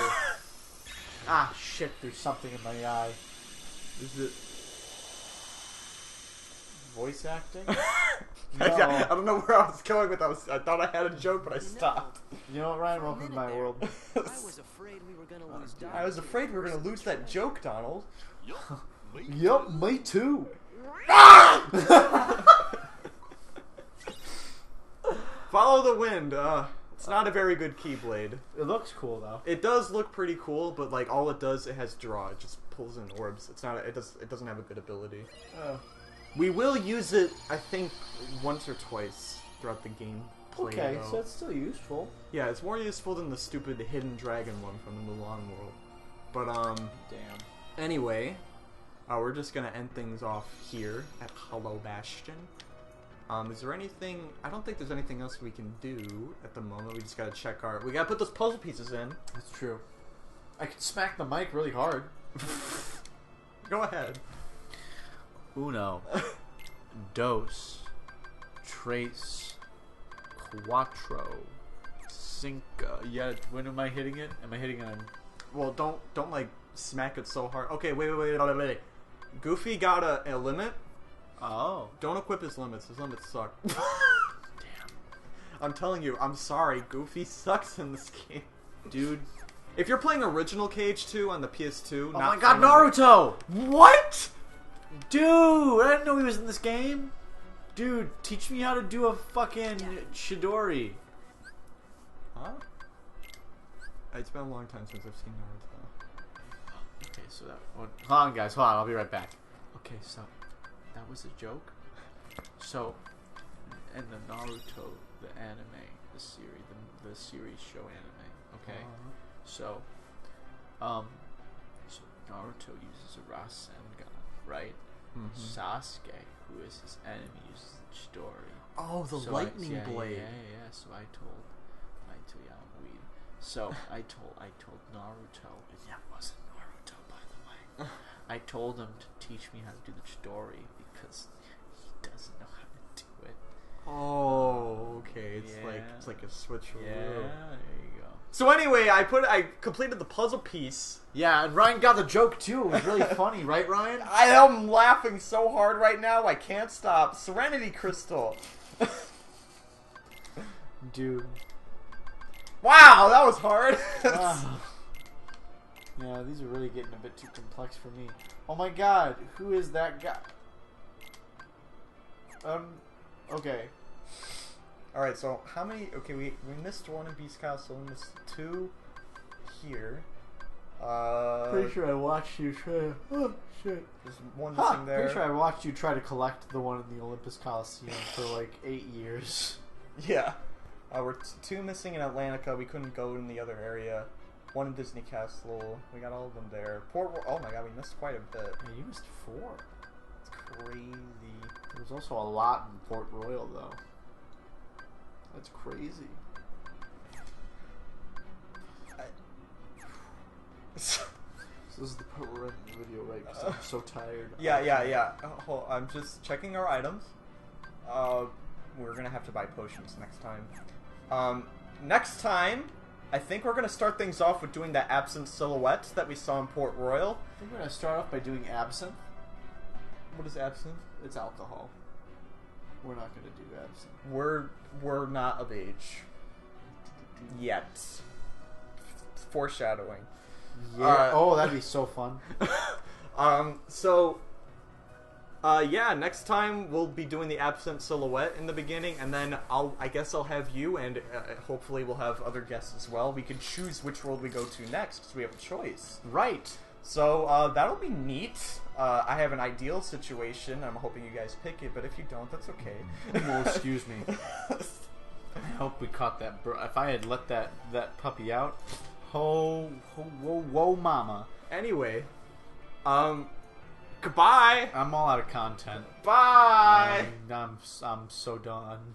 Ah, shit, there's something in my eye. Is it voice acting? No. I don't know where I was going with that. I thought I had a joke, but I stopped. You know what, Ryan? Welcome to my world. I was afraid we were gonna lose Donald. I was afraid we were going to lose that joke, Donald. Yup, me too. Follow the wind. It's not a very good Keyblade. It looks cool though. It does look pretty cool, but like all it does, it has draw. It just pulls in orbs. It's not. It doesn't have a good ability. Oh. We will use it, I think, once or twice throughout the game. Okay, so it's still useful. Yeah, it's more useful than the stupid hidden dragon one from the Mulan world. But Damn. anyway, we're just gonna end things off here at Hollow Bastion. Is there anything? I don't think there's anything else we can do at the moment. We just gotta check our. We gotta put those puzzle pieces in. That's true. I could smack the mic really hard. Go ahead. Uno, dos, tres, cuatro, cinco. Yeah, when am I hitting it? Am I hitting it on... Well, don't like smack it so hard. Okay, wait. Goofy got a limit. Oh. Don't equip his limits. His limits suck. Damn. I'm telling you, I'm sorry. Goofy sucks in this game. Dude. If you're playing original KH2 on the PS2, Oh not my god, Final- Naruto! What? Dude, I didn't know he was in this game. Dude, teach me how to do a fucking Chidori. Huh? It's been a long time since I've seen Naruto. Okay, so that... Hold on, guys. Hold on. I'll be right back. Okay, so... That was a joke? So... And the Naruto, the anime, the series show anime, okay? So Naruto uses a Rasengan, right? Sasuke, who is his enemy, uses the Chidori. Oh, the So lightning yeah, blade. Yeah. So I told yeah, I'm weed. So I told Naruto, and that wasn't Naruto, by the way. I told him to teach me how to do the Chidori because he doesn't know how to do it. Oh, okay. It's Yeah. like a switcheroo. Yeah, there you go. So anyway, I completed the puzzle piece. Yeah, and Ryan got the joke too. It was really funny, right, Ryan? I am laughing so hard right now, I can't stop. Serenity Crystal. Dude. Wow, that was hard. Wow. Yeah, these are really getting a bit too complex for me. Oh my god, who is that guy? Okay. Alright, so how many... Okay, we missed one in Beast Castle, we missed two here. Pretty sure I watched you try. Oh shit. There's one missing there. Pretty sure I watched you try to collect the one in the Olympus Coliseum for like 8 years. Yeah. We're two missing in Atlantica. We couldn't go in the other area. One in Disney Castle. We got all of them there. Oh my god, we missed quite a bit. Yeah, you missed 4. It's crazy. There's also a lot in Port Royal though. That's crazy. So this is the part where we're ending the video, right? Because I'm so tired. Yeah. I'm just checking our items. We're gonna have to buy potions next time. Next time, I think we're gonna start things off with doing that absinthe silhouette that we saw in Port Royal. I think we're gonna start off by doing absinthe. What is absinthe? It's alcohol. We're not gonna do absinthe. We're not of age yet. Foreshadowing. Yeah. Oh, that'd be so fun. Yeah, next time we'll be doing the absinthe silhouette in the beginning, and then I guess I'll have you, and hopefully we'll have other guests as well. We can choose which world we go to next, because we have a choice. Right. So, that'll be neat. I have an ideal situation. I'm hoping you guys pick it, but if you don't, that's okay. Oh, excuse me. I hope we caught that. If I had let that puppy out, whoa, mama. Anyway, goodbye. I'm all out of content. Bye. I'm so done.